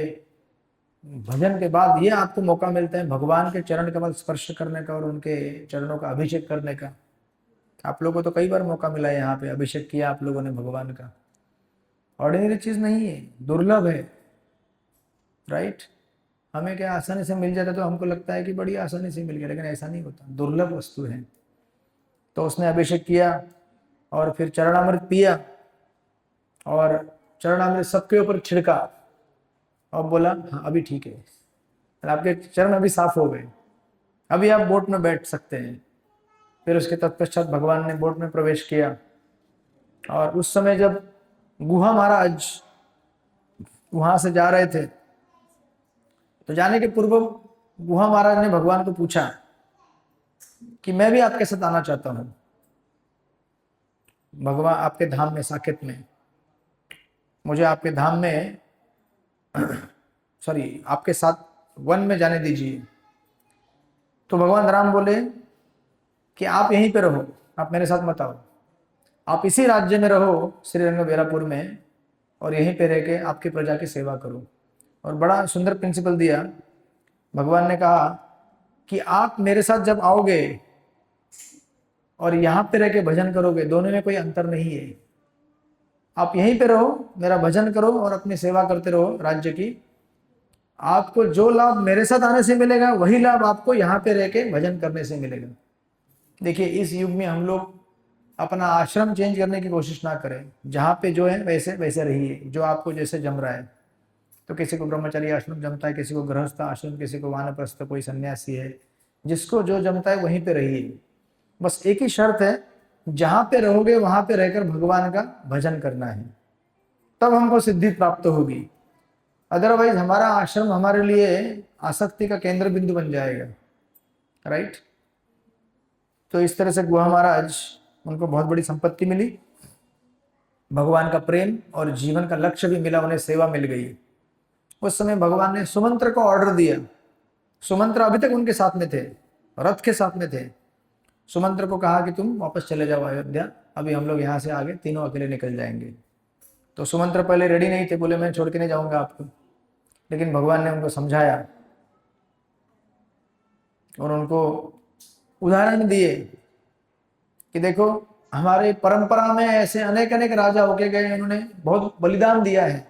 भजन के बाद ये आपको मौका मिलता है भगवान के चरण कमल स्पर्श करने का और उनके चरणों का अभिषेक करने का। आप लोगों को तो कई बार मौका मिला है, यहाँ पे अभिषेक किया आप लोगों ने भगवान का। ऑर्डिनरी चीज नहीं है, दुर्लभ है, राइट? हमें क्या आसानी से मिल जाता तो हमको लगता है कि बड़ी आसानी से मिल गया, लेकिन ऐसा नहीं होता, दुर्लभ वस्तु है। तो उसने अभिषेक किया और फिर चरणामृत पिया और चरणामृत सबके ऊपर छिड़का और बोला हाँ अभी ठीक है, आपके चरण अभी साफ हो गए, अभी आप बोट में बैठ सकते हैं। फिर उसके तत्पश्चात भगवान ने बोट में प्रवेश किया और उस समय जब गुहा महाराज वहां से जा रहे थे तो जाने के पूर्व गुहा महाराज ने भगवान को पूछा कि मैं भी आपके साथ आना चाहता हूं भगवान, आपके धाम में, साकेत में, मुझे आपके धाम में सॉरी आपके साथ वन में जाने दीजिए। तो भगवान राम बोले कि आप यहीं पे रहो, आप मेरे साथ मत आओ, आप इसी राज्य में रहो श्रीरंग बेरापुर में, और यहीं पे रह के आपकी प्रजा की सेवा करो। और बड़ा सुंदर प्रिंसिपल दिया। भगवान ने कहा कि आप मेरे साथ जब आओगे और यहाँ पे रह के भजन करोगे, दोनों में कोई अंतर नहीं है। आप यहीं पे रहो, मेरा भजन करो और अपनी सेवा करते रहो राज्य की। आपको जो लाभ मेरे साथ आने से मिलेगा वही लाभ आपको यहाँ पे रह के भजन करने से मिलेगा। देखिए इस युग में हम लोग अपना आश्रम चेंज करने की कोशिश ना करें, जहाँ पे जो है वैसे वैसे रहिए, जो आपको जैसे जम रहा है। तो किसी को ब्रह्मचारी आश्रम जमता है, किसी को गृहस्थ आश्रम, किसी को वानप्रस्थ, कोई सन्यासी है, जिसको जो जमता है वहीं पे रहिए। बस एक ही शर्त है, जहाँ पे रहोगे वहां पे रहकर भगवान का भजन करना है, तब हमको सिद्धि प्राप्त होगी। अदरवाइज हमारा आश्रम हमारे लिए आसक्ति का केंद्र बिंदु बन जाएगा, राइट? तो इस तरह से गुहा महाराज, उनको बहुत बड़ी संपत्ति मिली, भगवान का प्रेम और जीवन का लक्ष्य भी मिला, उन्हें सेवा मिल गई। उस समय भगवान ने सुमंत्र को ऑर्डर दिया। सुमंत्र अभी तक उनके साथ में थे, रथ के साथ में थे। सुमंत्र को कहा कि तुम वापस चले जाओ अयोध्या, अभी हम लोग यहाँ से आगे तीनों अकेले निकल जाएंगे। तो सुमंत्र पहले रेडी नहीं थे, बोले मैं छोड़ के नहीं जाऊंगा आपको। लेकिन भगवान ने उनको समझाया और उनको उदाहरण दिए कि देखो हमारे परंपरा में ऐसे अनेक अनेक राजा होके गए, उन्होंने बहुत बलिदान दिया है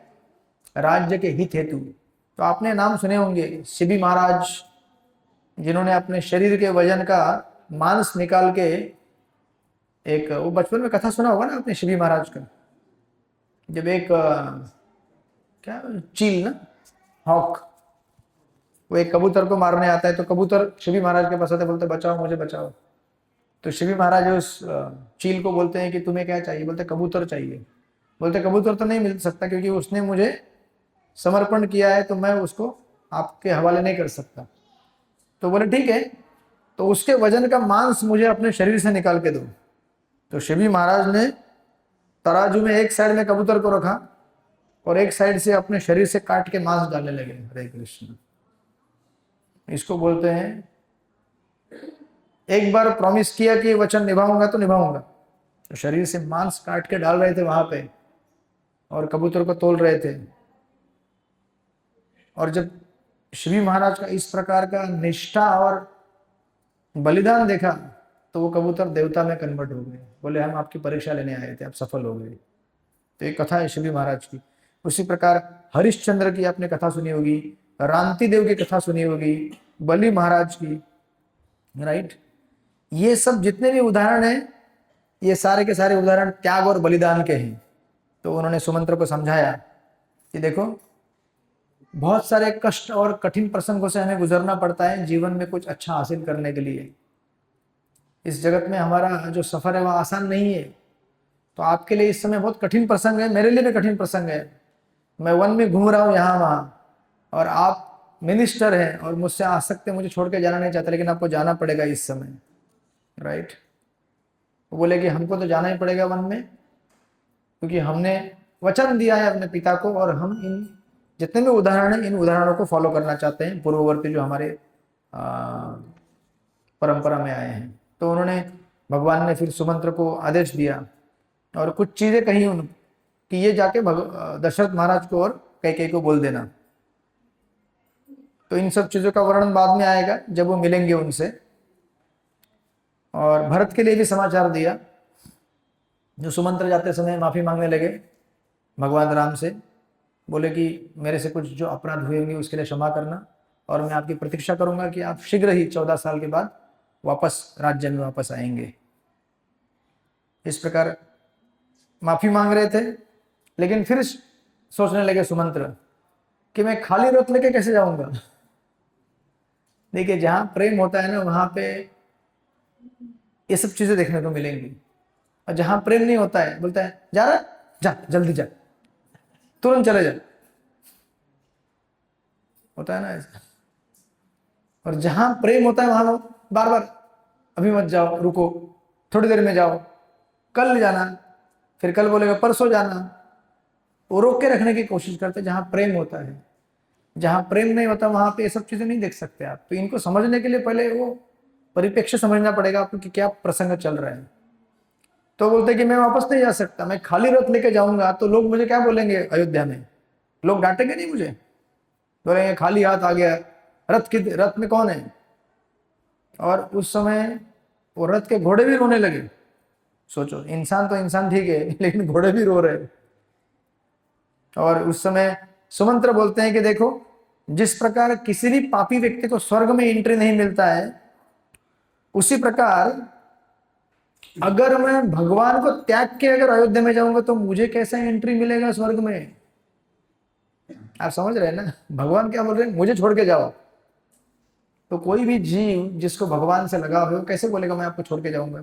राज्य के हित हेतु। तो आपने नाम सुने होंगे शिबी महाराज, जिन्होंने अपने शरीर के वजन का मांस निकाल के, एक वो बचपन में कथा सुना होगा ना आपने शिबी महाराज का, जब एक क्या चील ना, हॉक, वो एक कबूतर को मारने आता है, तो कबूतर शिबी महाराज के पास आते, बोलते बचाओ मुझे बचाओ। तो शिबी महाराज उस चील को बोलते हैं कि तुम्हें क्या चाहिए? बोलते कबूतर चाहिए। बोलते कबूतर तो नहीं मिल सकता क्योंकि उसने मुझे समर्पण किया है, तो मैं उसको आपके हवाले नहीं कर सकता। तो बोले ठीक है, तो उसके वजन का मांस मुझे अपने शरीर से निकाल के दो। तो शिबी महाराज ने तराजू में एक साइड में कबूतर को रखा और एक साइड से अपने शरीर से काट के मांस डालने लगे। हरे कृष्ण। इसको बोलते हैं, एक बार प्रॉमिस किया कि वचन निभाऊंगा तो निभाऊंगा। तो शरीर से मांस काट के डाल रहे थे वहां पे और कबूतर को तोल रहे थे। और जब शिबी महाराज का इस प्रकार का निष्ठा और बलिदान देखा तो वो कबूतर देवता में कन्वर्ट हो गए, बोले हम आपकी परीक्षा लेने आए थे, आप सफल हो गए। तो एक कथा है शिवजी महाराज की। उसी प्रकार हरिश्चंद्र की आपने कथा सुनी होगी, रांति देव की कथा सुनी होगी, बलि महाराज की, राइट। ये सब जितने भी उदाहरण हैं, ये सारे के सारे उदाहरण त्याग और बलिदान के हैं। तो उन्होंने सुमंत्र को समझाया कि देखो, बहुत सारे कष्ट और कठिन प्रसंगों से हमें गुजरना पड़ता है जीवन में कुछ अच्छा हासिल करने के लिए। इस जगत में हमारा जो सफर है वह आसान नहीं है। तो आपके लिए इस समय बहुत कठिन प्रसंग है, मेरे लिए भी कठिन प्रसंग है। मैं वन में घूम रहा हूँ यहाँ वहाँ, और आप मिनिस्टर हैं और मुझसे आसक्त हैं, मुझे छोड़ के जाना नहीं चाहते, लेकिन आपको जाना पड़ेगा इस समय, राइट। वो बोले कि हमको तो जाना ही पड़ेगा वन में, क्योंकि हमने वचन दिया है अपने पिता को, और हम इन जितने भी उदाहरण हैं इन उदाहरणों को फॉलो करना चाहते हैं, पूर्ववर्ती जो हमारे परंपरा में आए हैं। तो उन्होंने, भगवान ने फिर सुमंत्र को आदेश दिया और कुछ चीजें कही उन कि ये जाके दशरथ महाराज को और कैकेयी को बोल देना। तो इन सब चीजों का वर्णन बाद में आएगा जब वो मिलेंगे उनसे। और भरत के लिए भी समाचार दिया, जो सुमंत्र जाते समय माफी मांगने लगे भगवान राम से, बोले कि मेरे से कुछ जो अपराध हुए होंगे उसके लिए क्षमा करना, और मैं आपकी प्रतीक्षा करूंगा कि आप शीघ्र ही 14 साल के बाद वापस राज्य में वापस आएंगे। इस प्रकार माफी मांग रहे थे, लेकिन फिर सोचने लगे सुमंत्र कि मैं खाली रथ लेके कैसे जाऊंगा। देखिए, जहां प्रेम होता है ना, वहां पे ये सब चीजें देखने को मिलेंगी, और जहां प्रेम नहीं होता है बोलता है जा रहा, जा जल्दी जा, तुरंत चले जा, होता है ना ऐसा। और जहां प्रेम होता है वहां बार बार अभी मत जाओ, रुको, थोड़ी देर में जाओ, कल जाना, फिर कल बोलेगा परसों जाना, वो रोक के रखने की कोशिश करते। जहां प्रेम होता है, जहां प्रेम नहीं होता वहां पे ये सब चीजें नहीं देख सकते आप। तो इनको समझने के लिए पहले वो परिप्रेक्ष्य समझना पड़ेगा आपको कि क्या प्रसंग चल रहा है। तो बोलते कि मैं वापस नहीं जा सकता, मैं खाली रथ लेके जाऊंगा तो लोग मुझे क्या बोलेंगे, अयोध्या में लोग डांटेंगे नहीं मुझे, बोलेंगे खाली हाथ आ गया, रथ में कौन है। और उस समय वो रथ के घोड़े भी रोने लगे। सोचो, इंसान तो इंसान ठीक है, लेकिन घोड़े भी रो रहे। और उस समय सुमंत्र बोलते हैं कि देखो, जिस प्रकार किसी भी पापी व्यक्ति को स्वर्ग में एंट्री नहीं मिलता है, उसी प्रकार अगर मैं भगवान को त्याग के अगर अयोध्या में जाऊंगा तो मुझे कैसा एंट्री मिलेगा स्वर्ग में। आप समझ रहे हैं ना, भगवान क्या बोल रहे हैं, मुझे छोड़ के जाओ। तो कोई भी जीव जिसको भगवान से लगाव हो कैसे बोलेगा मैं आपको छोड़ के जाऊंगा।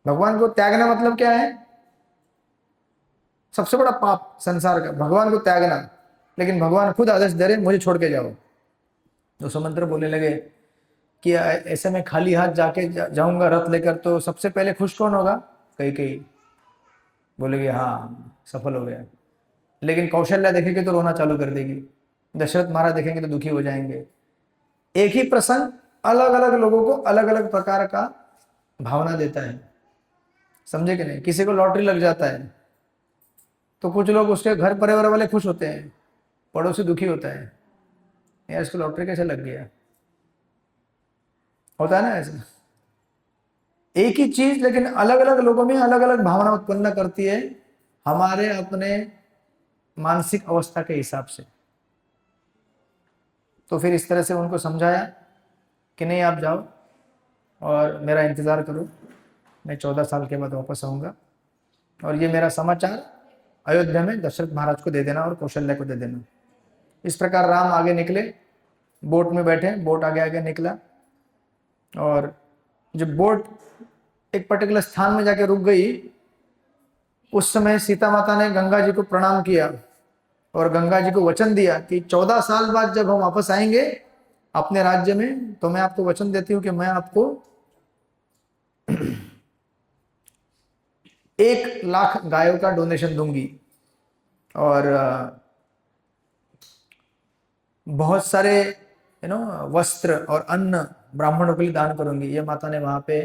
भगवान को त्यागना मतलब क्या है, सबसे बड़ा पाप संसार का, भगवान को त्यागना। लेकिन भगवान खुद आदेश दे रहे मुझे छोड़ के जाओ। तो सुमंत्र बोलने लगे कि ऐसे में खाली हाथ जाके जाऊंगा रथ लेकर, तो सबसे पहले खुश कौन होगा, कैकेयी। बोलेगी हाँ सफल हो गया। लेकिन कौशल्या देखेगी तो रोना चालू कर देगी, दशरथ महाराज देखेंगे तो दुखी हो जाएंगे। एक ही प्रसंग अलग अलग लोगों को अलग अलग प्रकार का भावना देता है, समझे कि नहीं। किसी को लॉटरी लग जाता है तो कुछ लोग, उसके घर परिवार वाले खुश होते हैं, पड़ोसी दुखी होता है, यार इसको लॉटरी कैसे लग गया, होता है ना ऐसा। एक ही चीज लेकिन अलग अलग लोगों में अलग अलग भावना उत्पन्न करती है, हमारे अपने मानसिक अवस्था के हिसाब से। तो फिर इस तरह से उनको समझाया कि नहीं आप जाओ और मेरा इंतजार करो, मैं 14 साल के बाद वापस आऊंगा, और ये मेरा समाचार अयोध्या में दशरथ महाराज को दे देना और कौशल्या को दे देना। इस प्रकार राम आगे निकले, बोट में बैठे, बोट आगे आगे निकला, और जब बोट एक पर्टिकुलर स्थान में जाके रुक गई, उस समय सीता माता ने गंगा जी को प्रणाम किया और गंगा जी को वचन दिया कि 14 साल बाद जब हम वापस आएंगे अपने राज्य में, तो मैं आपको वचन देती हूँ कि मैं आपको 1 लाख गायों का डोनेशन दूंगी, और बहुत सारे वस्त्र और अन्न ब्राह्मणों के लिए दान करूंगी। ये माता ने वहां पे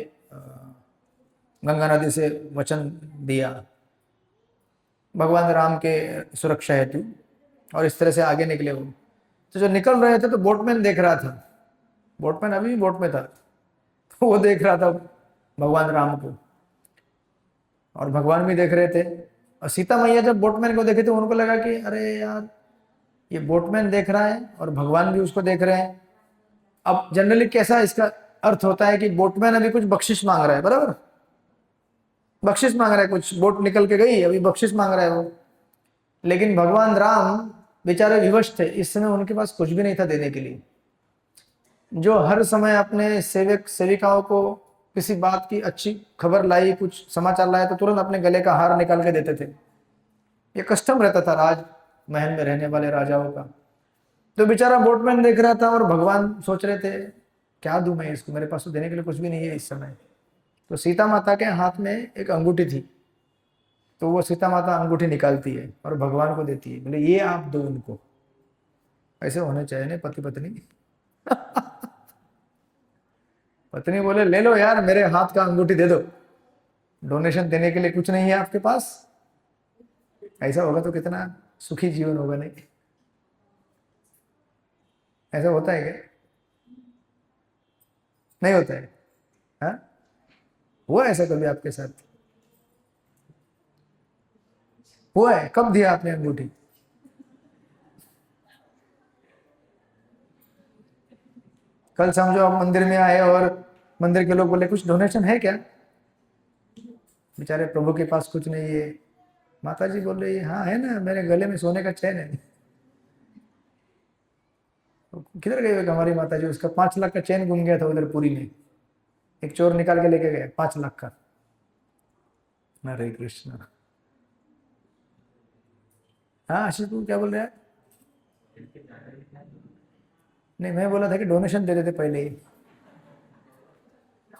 गंगा नदी से वचन दिया भगवान राम के सुरक्षा हेतु, और इस तरह से आगे निकले वो। तो जो निकल रहे थे तो बोटमैन देख रहा था, बोटमैन अभी भी बोट में था, वो देख रहा था भगवान राम को, और भगवान भी देख रहे थे। और सीता मैया जब बोटमैन को देखे तो उनको लगा कि अरे यार, ये बोटमैन देख रहा है और भगवान भी उसको देख रहे हैं। अब जनरली कैसा इसका अर्थ होता है कि बोटमैन अभी कुछ बख्शिश मांग रहा है, बराबर, बख्शिश मांग रहा है, कुछ बोट निकल के गई अभी बख्शिश मांग रहा है वो। लेकिन भगवान राम बेचारे विवश थे, इस समय उनके पास कुछ भी नहीं था देने के लिए। जो हर समय अपने सेवक सेविकाओं को किसी बात की अच्छी खबर लाई, कुछ समाचार लाया, तो तुरंत अपने गले का हार निकाल के देते थे। ये कस्टम रहता था राज महल में रहने वाले राजाओं का। तो बेचारा बोटमैन देख रहा था और भगवान सोच रहे थे क्या दूं मैं इसको, मेरे पास तो देने के लिए कुछ भी नहीं है इस समय। तो सीता माता के हाथ में एक अंगूठी थी, तो वो सीता माता अंगूठी निकालती है और भगवान को देती है, बोले ये आप दो उनको। ऐसे होने चाहिए ना पति पत्नी। पत्नी बोले ले लो यार, मेरे हाथ का अंगूठी दे दो, डोनेशन देने के लिए कुछ नहीं है आपके पास। ऐसा होगा तो कितना सुखी जीवन होगा, नहीं? ऐसा होता है क्या? नहीं होता है? हाँ, हुआ ऐसा कभी आपके साथ? हुआ है? कब दिया आपने अंगूठी? कल समझो आप मंदिर में आए और मंदिर के लोग बोले कुछ डोनेशन है क्या? बेचारे प्रभु के पास कुछ नहीं है। माता जी बोल रही है हाँ है ना, मेरे गले में सोने का चैन है। तो किधर गई होगी हमारी माता जी? उसका 5 लाख का चैन गुम गया था उधर पुरी में, एक चोर निकाल के लेके गया 5 लाख का। हरे कृष्ण। हाँ आशीष तू क्या बोल रहा है? नहीं, मैं बोला था कि डोनेशन दे देते पहले ही।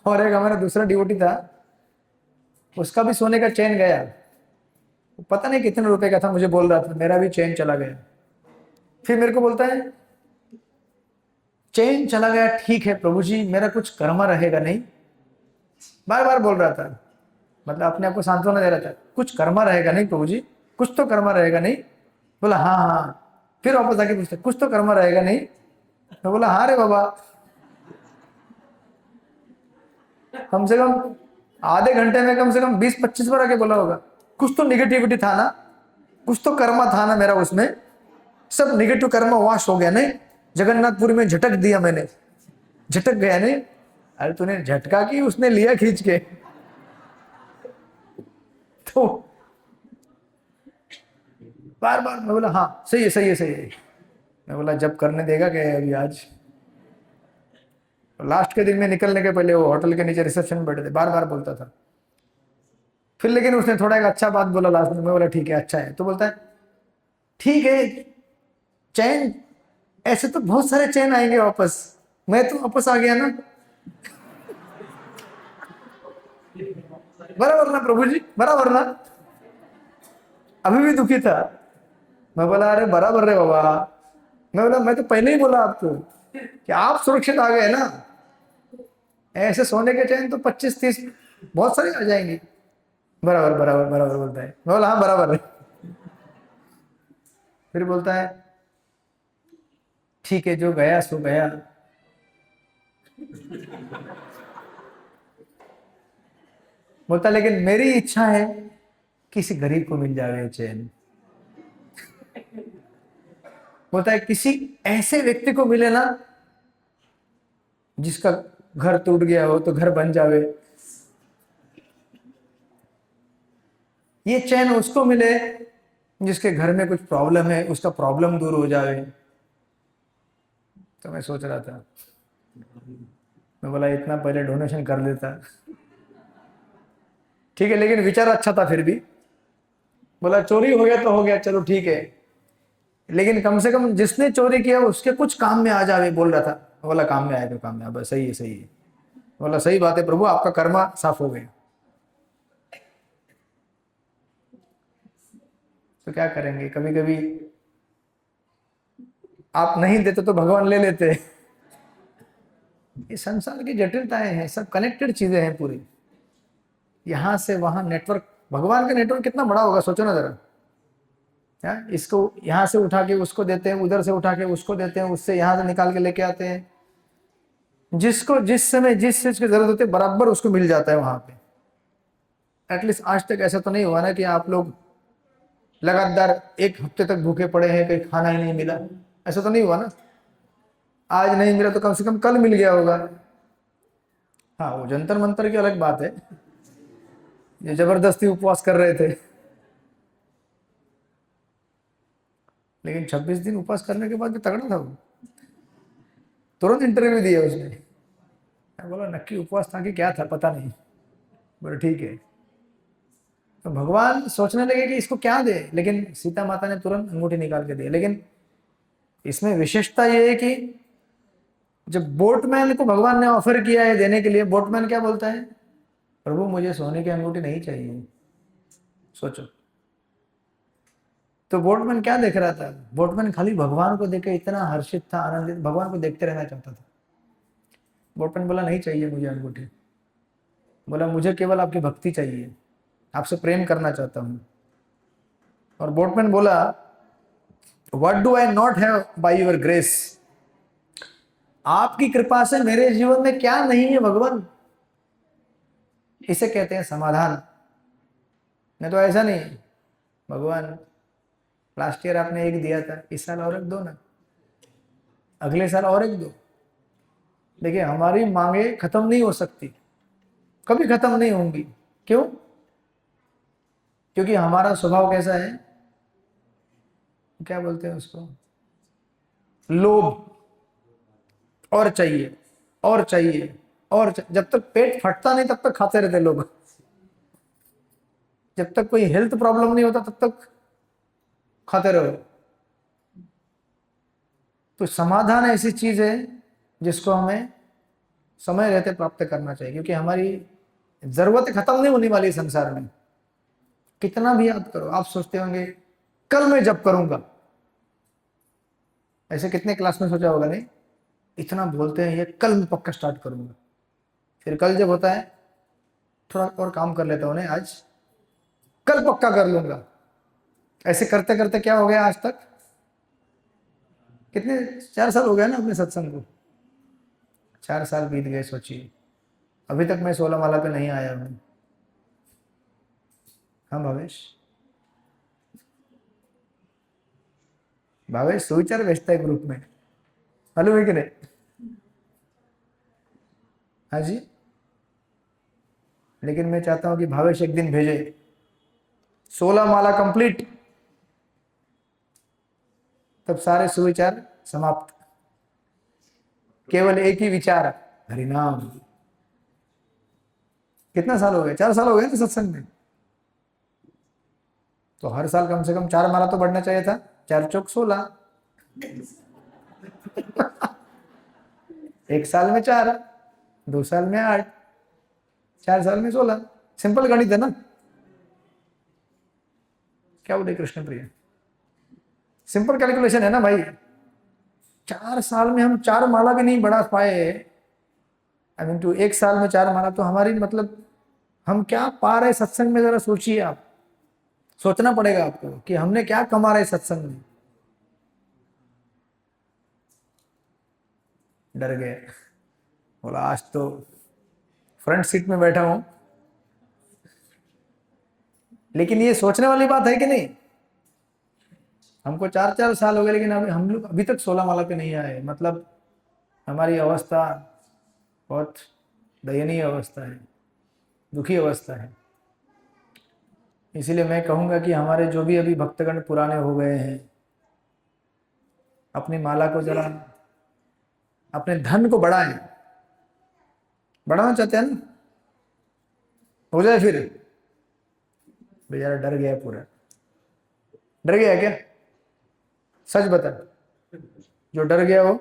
और एक हमारा दूसरा डिवोटी था, उसका भी सोने का चेन गया, पता नहीं कितने रुपए का था, मुझे बोल रहा था मेरा भी चेन चला गया। फिर मेरे को बोलता है चेन चला गया ठीक है प्रभु जी, मेरा कुछ कर्मा रहेगा नहीं। बार बार बोल रहा था, मतलब अपने आप को सांत्वना दे रहा था, कुछ कर्मा रहेगा नहीं प्रभु जी, कुछ तो कर्मा रहेगा नहीं? बोला हाँ हाँ। फिर वापस आके पूछता कुछ तो कर्मा रहेगा नहीं? मैं बोला हाँ रे बाबा, कम से कम आधे घंटे में कम से कम 20-25 बार आके बोला होगा, कुछ तो निगेटिविटी था ना, कुछ तो कर्मा था ना मेरा उसमें, सब निगेटिव कर्म वॉश हो गया नहीं? जगन्नाथपुरी में झटक दिया मैंने, झटक गया नहीं? अरे तूने झटका की उसने लिया खींच के। तो बार बार मैं बोला हाँ सही है सही है सही है। मैं बोला जब करने देगा क्या अभी आज? लास्ट के दिन में निकलने के पहले वो होटल के नीचे रिसेप्शन में बैठे थे, बार बार बोलता था। फिर लेकिन उसने थोड़ा एक अच्छा बात बोला लास्ट में, मैं बोला ठीक है अच्छा है। तो बोलता है ठीक है, चैन ऐसे तो बहुत सारे चैन आएंगे वापस, मैं तो वापस आ गया ना। बराबर ना प्रभु जी, बराबर ना? अभी भी दुखी था। मैं बोला अरे बराबर रे बाबा, मैं बोला मैं तो पहले ही बोला आपको कि आप सुरक्षित आ गए ना, ऐसे सोने के चैन तो 25-30 बहुत सारे आ जाएंगे। बराबर बराबर बराबर बोलता है। मैं बोला हाँ बराबर है। फिर बोलता है ठीक है जो गया सो गया। बोलता लेकिन मेरी इच्छा है किसी गरीब को मिल जाए चैन। बोलता है किसी ऐसे व्यक्ति को मिले ना जिसका घर टूट गया हो तो घर बन जावे, ये चैन उसको मिले जिसके घर में कुछ प्रॉब्लम है, उसका प्रॉब्लम दूर हो जावे। तो मैं सोच रहा था, मैं बोला इतना पहले डोनेशन कर लेता। ठीक है लेकिन विचार अच्छा था फिर भी। बोला चोरी हो गया तो हो गया, चलो ठीक है, लेकिन कम से कम जिसने चोरी किया उसके कुछ काम में आ जावे, बोल रहा था। बोला काम में आएगा, काम में आएगा, सही है सही है। बोला सही बात है प्रभु, आपका कर्मा साफ हो गया। तो क्या करेंगे, कभी कभी आप नहीं देते तो भगवान ले लेते। ये संसार की जटिलताएं हैं, सब कनेक्टेड चीजें हैं पूरी, यहां से वहां नेटवर्क। भगवान का नेटवर्क कितना बड़ा होगा सोचो ना जरा। इसको यहां से उठा के उसको देते हैं, उधर से उठा के उसको देते हैं, उससे यहां से निकाल के लेके आते हैं। जिसको जिस समय जिस चीज की जरूरत होती है बराबर उसको मिल जाता है वहां पे। एटलीस्ट आज तक ऐसा तो नहीं हुआ ना कि आप लोग लगातार एक हफ्ते तक भूखे पड़े हैं, कहीं खाना ही नहीं मिला, ऐसा तो नहीं हुआ ना। आज नहीं मिला तो कम से कम कल मिल गया होगा। हाँ, वो जंतर मंतर की अलग बात है, ये जबरदस्ती उपवास कर रहे थे, लेकिन 26 दिन उपवास करने के बाद भी तगड़ा था वो। तुरंत इंटरव्यू दिया उसने। मैं बोला नक्की उपवास था कि क्या था पता नहीं। बोले ठीक है। तो भगवान सोचने लगे कि इसको क्या दे, लेकिन सीता माता ने तुरंत अंगूठी निकाल के दी। लेकिन इसमें विशेषता ये है कि जब बोटमैन को भगवान ने ऑफर किया है देने के लिए, बोटमैन क्या बोलता है, प्रभु मुझे सोने की अंगूठी नहीं चाहिए। सोचो, तो बोटमैन क्या देख रहा था, बोटमैन खाली भगवान को देख के इतना हर्षित था, आनंदित, भगवान को देखते रहना चाहता था। बोटमैन बोला नहीं चाहिए मुझे अंगूठी, बोला मुझे केवल आपकी भक्ति चाहिए, आपसे प्रेम करना चाहता हूं। और बोटमैन बोला what do I not have by your grace, आपकी कृपा से मेरे जीवन में क्या नहीं है भगवान। इसे कहते हैं समाधान। नहीं तो ऐसा नहीं, भगवान लास्ट ईयर आपने एक दिया था, इस साल और एक दो ना, अगले साल और एक दो। देखिए हमारी मांगे खत्म नहीं हो सकती, कभी खत्म नहीं होंगी। क्यों? क्योंकि हमारा स्वभाव कैसा है, क्या बोलते हैं उसको, लोभ। और चाहिए और चाहिए और चाहिए। जब तक पेट फटता नहीं तब तक खाते रहते लोग, जब तक कोई हेल्थ प्रॉब्लम नहीं होता तब तक खाते रहो। तो समाधान ऐसी चीज है जिसको हमें समय रहते प्राप्त करना चाहिए, क्योंकि हमारी जरूरतें खत्म नहीं होने वाली संसार में। कितना भी याद करो, आप सोचते होंगे कल मैं जब करूंगा, ऐसे कितने क्लास में सोचा होगा, नहीं इतना बोलते हैं ये कल मैं पक्का स्टार्ट करूंगा, फिर कल जब होता है थोड़ा और काम कर लेता हूँ, नहीं आज कल पक्का कर लूंगा। ऐसे करते करते क्या हो गया आज तक, कितने 4 साल हो गए ना अपने सत्संग को, 4 साल बीत गए। सोचिए अभी तक मैं 16 माला पे नहीं आया हूं। हाँ भावेश, भावेश सुविचार भेजता है ग्रुप में, मालूम है कि नहीं? हाँ जी, लेकिन मैं चाहता हूं कि भावेश एक दिन भेजे 16 माला कंप्लीट, तब सारे सुविचार समाप्त, केवल एक ही विचार, हरिनाम। कितना साल हो गए, 4 साल हो गए ना सत्संग में, तो हर साल कम से कम 4 माला तो बढ़ना चाहिए था। 4 चौक 16, एक साल में 4, 2 साल में 8, 4 साल में 16। सिंपल गणित है ना, क्या बोले कृष्ण प्रिय, सिंपल कैलकुलेशन है ना भाई। 4 साल में हम 4 माला भी नहीं बढ़ा पाए, आई मीन टू, एक साल में 4 माला, तो हमारी मतलब हम क्या पा रहे सत्संग में, जरा सोचिए आप। सोचना पड़ेगा आपको कि हमने क्या कमा रहे सत्संग में। डर गए, बोला आज तो फ्रंट सीट में बैठा हूं। लेकिन ये सोचने वाली बात है कि नहीं, हमको 4 साल हो गए लेकिन अभी हम लोग अभी तक 16 माला पे नहीं आए, मतलब हमारी अवस्था बहुत दयनीय अवस्था है, दुखी अवस्था है। इसीलिए मैं कहूंगा कि हमारे जो भी अभी भक्तगण पुराने हो गए हैं, अपनी माला को जरा, अपने धन को बढ़ाएं। बढ़ाना चाहते हैं ना, हो जाए फिर। बेचारा डर गया, पूरा डर गया क्या, सच बता, जो डर गया वो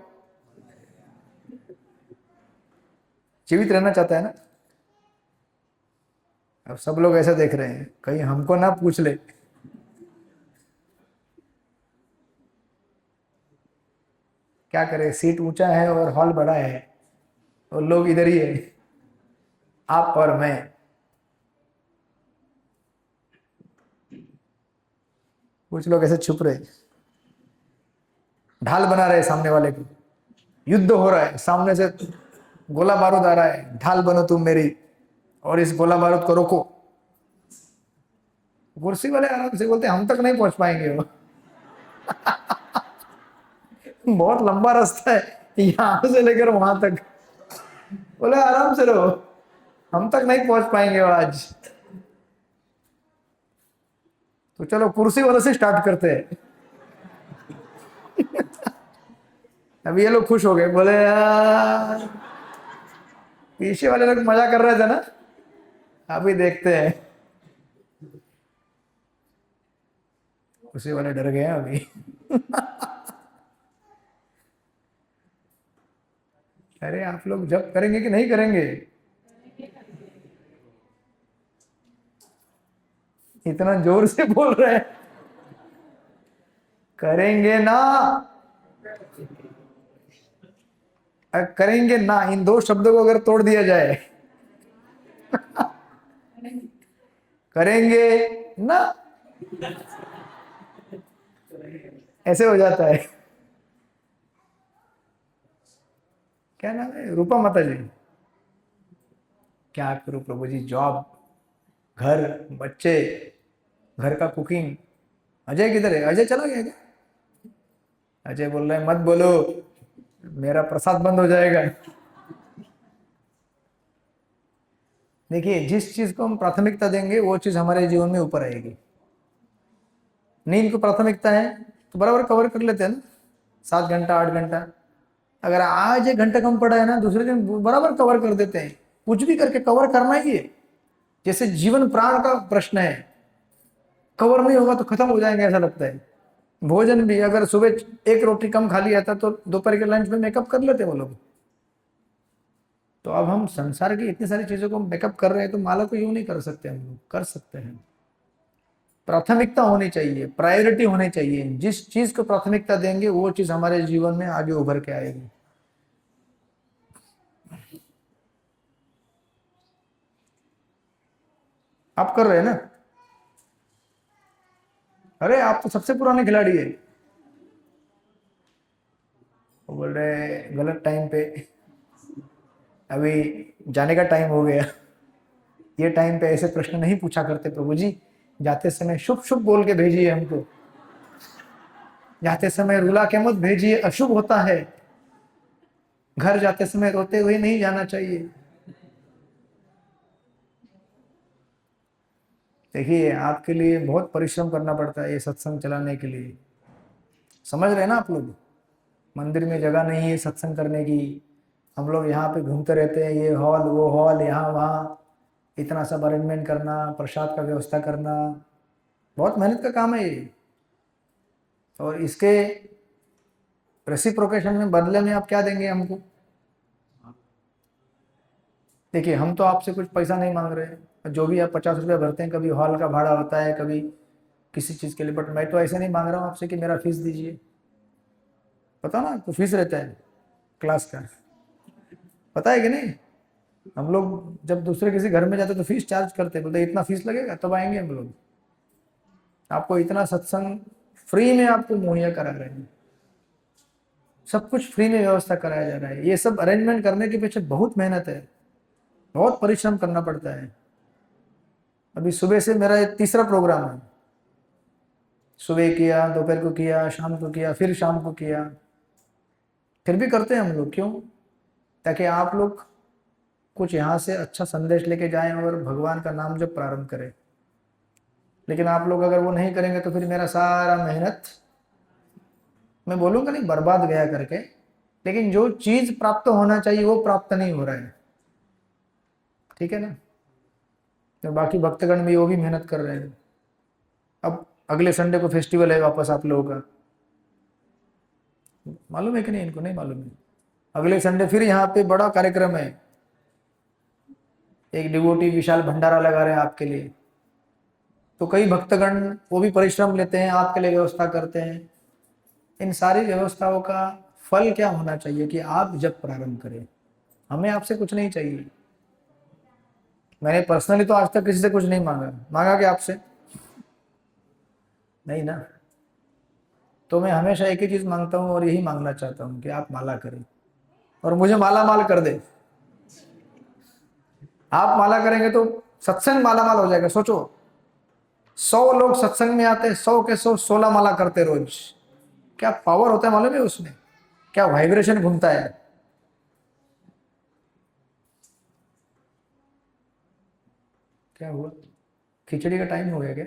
जीवित रहना चाहता है ना। अब सब लोग ऐसा देख रहे हैं कहीं हमको ना पूछ ले। क्या करे, सीट ऊंचा है और हॉल बड़ा है और लोग इधर ही है, आप और मैं। कुछ लोग ऐसे छुप रहे, ढाल बना रहे सामने वाले को, युद्ध हो रहा है सामने से, गोला बारूद आ रहा है, ढाल बनो तुम मेरी और इस गोला बारूद को रोको। कुर्सी वाले आराम से बोलते हम तक नहीं पहुंच पाएंगे वो। बहुत लंबा रास्ता है यहां से लेकर वहां तक। बोले आराम से रहो, हम तक नहीं पहुंच पाएंगे आज। तो चलो कुर्सी वाले से स्टार्ट करते हैं। अभी ये लोग खुश हो गए, बोले यार पीछे वाले लोग मजा कर रहे थे ना, अभी देखते हैं। कुर्सी वाले डर गए अभी। अरे आप लोग जब करेंगे कि नहीं करेंगे? इतना जोर से बोल रहे हैं, करेंगे ना। करेंगे ना, इन दो शब्दों को अगर तोड़ दिया जाए, करेंगे ना, ऐसे हो जाता है। क्या नाम है? रूपा माता जी। क्या करूं प्रभु जी, जॉब, घर, बच्चे, घर का कुकिंग। अजय किधर है? अजय चला गया क्या? अजय बोल रहा है मत बोलो, मेरा प्रसाद बंद हो जाएगा। देखिए जिस चीज को हम प्राथमिकता देंगे वो चीज हमारे जीवन में ऊपर आएगी। नींद को प्राथमिकता है तो बराबर कवर कर लेते हैं ना, 7 घंटा 8 घंटा। अगर आज 1 घंटा कम पड़ा है ना, दूसरे दिन बराबर कवर कर देते हैं। कुछ भी करके कवर करना ही है। जैसे जीवन प्राण का प्रश्न है, कवर नहीं होगा तो खत्म हो जाएंगे ऐसा लगता है। भोजन भी अगर सुबह 1 रोटी कम खा लिया था तो दोपहर के लंच में मेकअप कर लेते वो लोग। तो अब हम संसार की इतनी सारी चीजों को मेकअप कर रहे हैं, तो माला को यूं नहीं कर सकते? हम लोग कर सकते हैं। प्राथमिकता होनी चाहिए, प्रायोरिटी होनी चाहिए। जिस चीज को प्राथमिकता देंगे वो चीज हमारे जीवन में आगे उभर के आएगी। आप कर रहे हैं ना? अरे आप तो सबसे पुराने खिलाड़ी है। वो बोल रहे गलत टाइम पे, अभी जाने का टाइम हो गया। ये टाइम पे ऐसे प्रश्न नहीं पूछा करते प्रभु जी। जाते समय शुभ शुभ बोल के भेजिए हमको। जाते समय रुला के मत भेजिए, अशुभ होता है। घर जाते समय रोते हुए नहीं जाना चाहिए। देखिए आपके लिए बहुत परिश्रम करना पड़ता है ये सत्संग चलाने के लिए। समझ रहे हैं ना आप लोग? मंदिर में जगह नहीं है सत्संग करने की, हम लोग यहाँ पे घूमते रहते हैं, ये हॉल वो हॉल, यहाँ वहाँ, इतना सब अरेंजमेंट करना, प्रसाद का व्यवस्था करना, बहुत मेहनत का काम है ये। और इसके रेसिप्रोकेशन में, बदले में आप क्या देंगे हमको? देखिए हम तो आपसे कुछ पैसा नहीं मांग रहे हैं, जो भी आप 50 रुपया भरते हैं, कभी हॉल का भाड़ा होता है, कभी किसी चीज़ के लिए, बट मैं तो ऐसे नहीं मांग रहा हूँ आपसे कि मेरा फीस दीजिए। पता ना तो फीस रहता है क्लास का, पता है कि नहीं? हम लोग जब दूसरे किसी घर में जाते तो फीस चार्ज करते, बोलते इतना फीस लगेगा तब आएंगे हम लोग। आपको इतना सत्संग फ्री में आपको मुहैया करा रहे हैं, सब कुछ फ्री में व्यवस्था कराया जा रहा है। ये सब अरेंजमेंट करने के पीछे बहुत मेहनत है, बहुत परिश्रम करना पड़ता है। अभी सुबह से मेरा ये तीसरा प्रोग्राम है। सुबह किया, दोपहर को किया, शाम को किया, फिर शाम को किया। फिर भी करते हैं हम लोग, क्यों? ताकि आप लोग कुछ यहाँ से अच्छा संदेश लेके जाएं और भगवान का नाम जब प्रारंभ करें। लेकिन आप लोग अगर वो नहीं करेंगे तो फिर मेरा सारा मेहनत, मैं बोलूँगा नहीं बर्बाद गया करके, लेकिन जो चीज़ प्राप्त होना चाहिए वो प्राप्त नहीं हो रहा है। ठीक है ना? तो बाकी भक्तगण भी वो भी मेहनत कर रहे हैं। अब अगले संडे को फेस्टिवल है वापस आप लोगों का, मालूम है कि नहीं? इनको नहीं मालूम है। अगले संडे फिर यहाँ पे बड़ा कार्यक्रम है, एक डिवोटी विशाल भंडारा लगा रहे हैं आपके लिए। तो कई भक्तगण वो भी परिश्रम लेते हैं, आपके लिए व्यवस्था करते हैं। इन सारी व्यवस्थाओं का फल क्या होना चाहिए कि आप जब प्रारंभ करें। हमें आपसे कुछ नहीं चाहिए। मैंने पर्सनली तो आज तक किसी से कुछ नहीं मांगा। मांगा कि आपसे? नहीं ना। तो मैं हमेशा एक ही चीज मांगता हूँ और यही मांगना चाहता हूँ कि आप माला करें और मुझे माला माल कर दे। आप माला करेंगे तो सत्संग माला माल हो जाएगा। सोचो 100 लोग सत्संग में आते, 100 के 100 16 माला करते रोज। क्या पावर होता है मालूम है उसमें, क्या वाइब्रेशन घूमता है। क्या हुआ, खिचड़ी का टाइम हो गया क्या?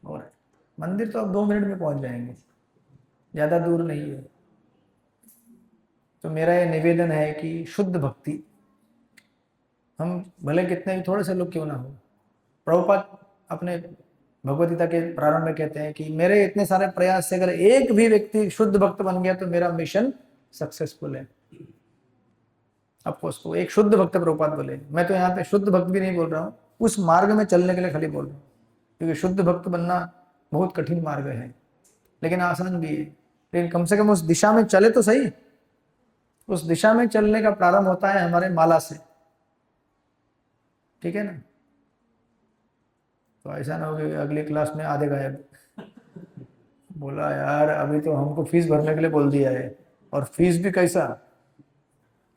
और मंदिर तो अब 2 मिनट में पहुंच जाएंगे, ज्यादा दूर नहीं है। तो मेरा ये निवेदन है कि शुद्ध भक्ति, हम भले कितने भी थोड़े से लोग क्यों ना हो। प्रभुपाद अपने भगवद गीता के प्रारंभ में कहते हैं कि मेरे इतने सारे प्रयास से अगर एक भी व्यक्ति शुद्ध भक्त बन गया तो मेरा मिशन सक्सेसफुल है। आपको उसको एक शुद्ध भक्त प्रभुपाद बोले। मैं तो यहाँ पे शुद्ध भक्त भी नहीं बोल रहा हूँ, उस मार्ग में चलने के लिए खाली बोल रहा हूँ, क्योंकि शुद्ध भक्त बनना बहुत कठिन मार्ग है, लेकिन आसान भी है। लेकिन कम से कम उस दिशा में चले तो सही। उस दिशा में चलने का प्रारंभ होता है हमारे माला से, ठीक है ना। तो ऐसा ना हो कि अगली क्लास में आधे गायब, बोला यार अभी तो हमको फीस भरने के लिए बोल दिया है, और फीस भी कैसा,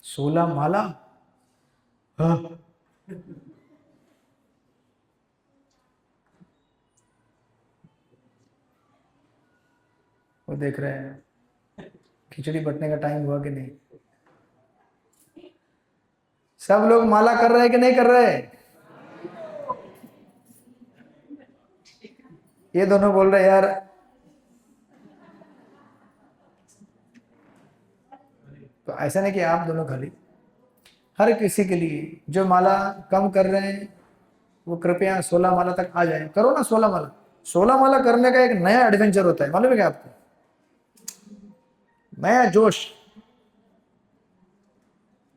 16 माला। हाँ। वो देख रहे हैं खिचड़ी बटने का टाइम हुआ कि नहीं। सब लोग माला कर रहे हैं कि नहीं कर रहे? ये दोनों बोल रहे यार, तो ऐसा नहीं कि आप दोनों खाली, हर किसी के लिए जो माला कम कर रहे हैं वो कृपया 16 माला तक आ जाए। करो ना 16 माला। 16 माला करने का एक नया एडवेंचर होता है, मालूम है क्या आपको? नया जोश।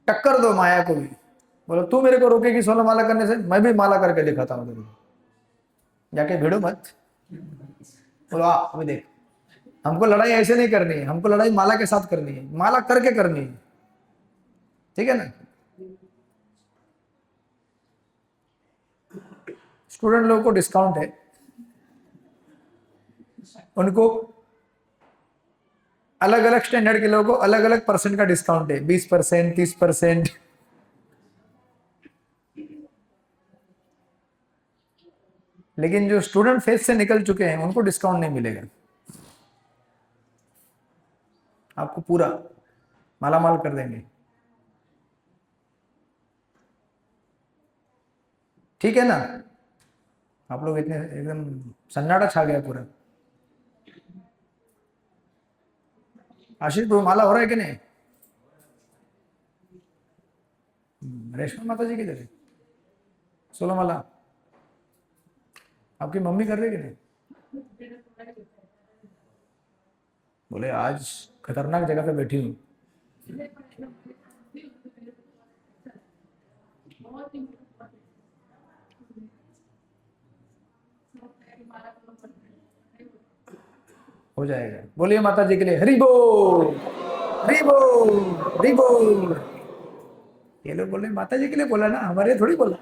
टक्कर दो माया को भी, बोलो तू मेरे को रोकेगी 16 माला करने से, मैं भी माला करके दिखाता हूँ तेरे को। जाके भिड़ो मत, बोलो आ अभी देख। हमको लड़ाई ऐसे नहीं करनी है, हमको लड़ाई माला के साथ करनी है, माला करके करनी है, ठीक है ना। स्टूडेंट लोगों को डिस्काउंट है, उनको अलग अलग स्टैंडर्ड के लोगों को अलग अलग परसेंट का डिस्काउंट है, 20%, 30%। लेकिन जो स्टूडेंट फेज से निकल चुके हैं उनको डिस्काउंट नहीं मिलेगा, आपको पूरा मालामाल कर देंगे, ठीक है ना। आप लोग इतने एकदम सन्नाटा छा गया पूरा। आशीष प्रभु माला हो रहा है कि नहीं? रेशमा माता जी किधर है? 16 माला आपकी मम्मी कर रही है कि नहीं? बोले आज खतरनाक जगह पे बैठी हूँ। हो जाएगा। बोलिए माता जी के लिए हरि बोल, हरि बोल, हरि बोल। ये लोग बोले माता जी के लिए बोला ना, हमारे लिए थोड़ी बोला।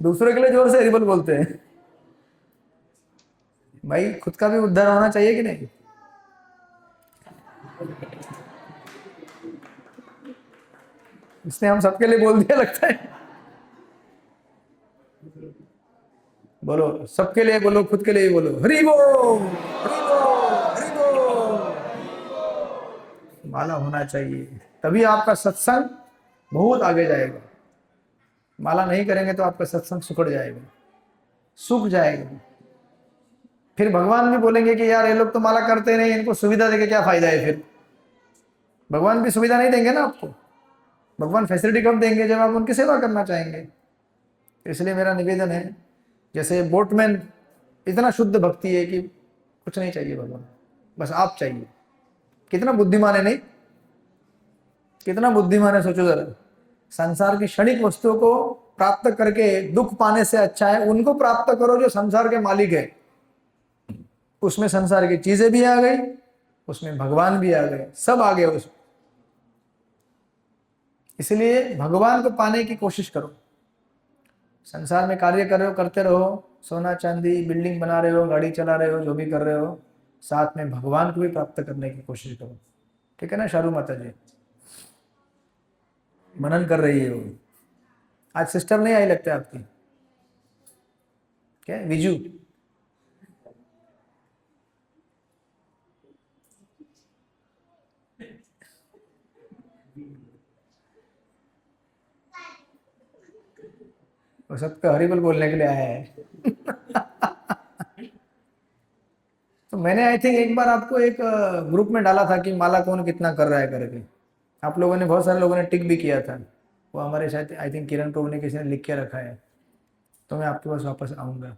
दूसरों के लिए जोर से हरि बोल बोलते हैं। भाई खुद का भी उद्धार होना चाहिए कि नहीं? इसने हम सबके लिए बोल दिया लगता है। बोलो सबके लिए बोलो, खुद के लिए बोलो, हरि बोल, हरि बोल, हरि बोल। माला होना चाहिए, तभी आपका सत्संग बहुत आगे जाएगा। माला नहीं करेंगे तो आपका सत्संग सुकड़ जाएगा, सूख जाएगा। फिर भगवान भी बोलेंगे कि यार ये लोग तो माला करते नहीं, इनको सुविधा देके क्या फायदा है। फिर भगवान भी सुविधा नहीं देंगे ना आपको। भगवान फैसिलिटी कब देंगे? जब आप उनकी सेवा करना चाहेंगे। इसलिए मेरा निवेदन है, जैसे बोटमैन इतना शुद्ध भक्ति है कि कुछ नहीं चाहिए भगवान, बस आप चाहिए। कितना बुद्धिमान है, नहीं? कितना बुद्धिमान है सोचो जरा। संसार की क्षणिक वस्तुओं को प्राप्त करके दुख पाने से अच्छा है उनको प्राप्त करो जो संसार के मालिक है। उसमें संसार की चीजें भी आ गई, उसमें भगवान भी आ गए, सब आ गए उसमें। इसलिए भगवान को पाने की कोशिश करो। संसार में कार्य कर रहे हो, करते रहो, सोना चांदी बिल्डिंग बना रहे हो, गाड़ी चला रहे हो, जो भी कर रहे हो, साथ में भगवान को भी प्राप्त करने की कोशिश करो, ठीक है ना शारू माता जी? मनन कर रही है वो। आज सिस्टर नहीं आई लगता है आपकी, क्या विजू? वो सब पे हरिबल बोलने के लिए आया है। तो मैंने आई थिंक एक बार आपको एक ग्रुप में डाला था कि माला कौन कितना कर रहा है करके। आप लोगों ने, बहुत सारे लोगों ने टिक भी किया था। वो हमारे शायद आई थिंक किरण प्रभु ने किसी ने लिख के रखा है। तो मैं आपके पास वापस आऊँगा,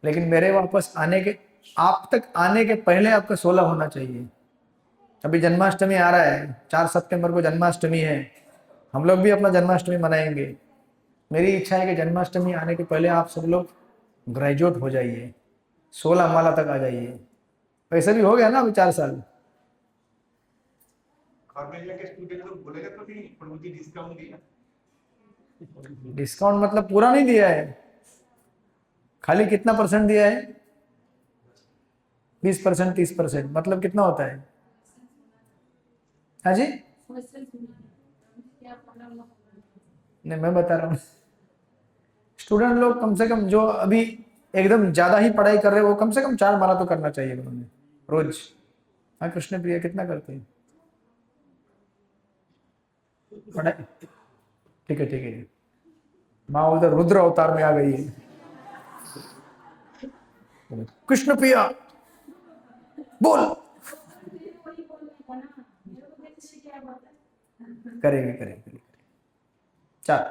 लेकिन मेरे वापस आने के, आप तक आने के पहले आपका 16 होना चाहिए। अभी जन्माष्टमी आ रहा है, 4 सितंबर को जन्माष्टमी है। हम लोग भी अपना जन्माष्टमी मनाएंगे। मेरी इच्छा है कि जन्माष्टमी आने के पहले आप सब लोग ग्रेजुएट हो जाइए, 16 माला तक आ जाइए। वैसे भी हो गया ना अभी 4 साल। डिस्काउंट मतलब पूरा नहीं दिया है, खाली कितना परसेंट दिया है? 20%, 30%, मतलब कितना होता है? हाँ जी, नहीं मैं बता रहा हूँ। स्टूडेंट लोग कम से कम जो अभी एकदम ज्यादा ही पढ़ाई कर रहे हो, वो कम से कम 4 माला तो करना चाहिए उन्होंने रोज। हाँ कृष्ण प्रिया कितना करते हैं पढ़ाई? ठीक है ठीक है। माँ उधर रुद्र अवतार में आ गई है। कृष्ण प्रिया बोल। करेंगे करेंगे करेंगे। 4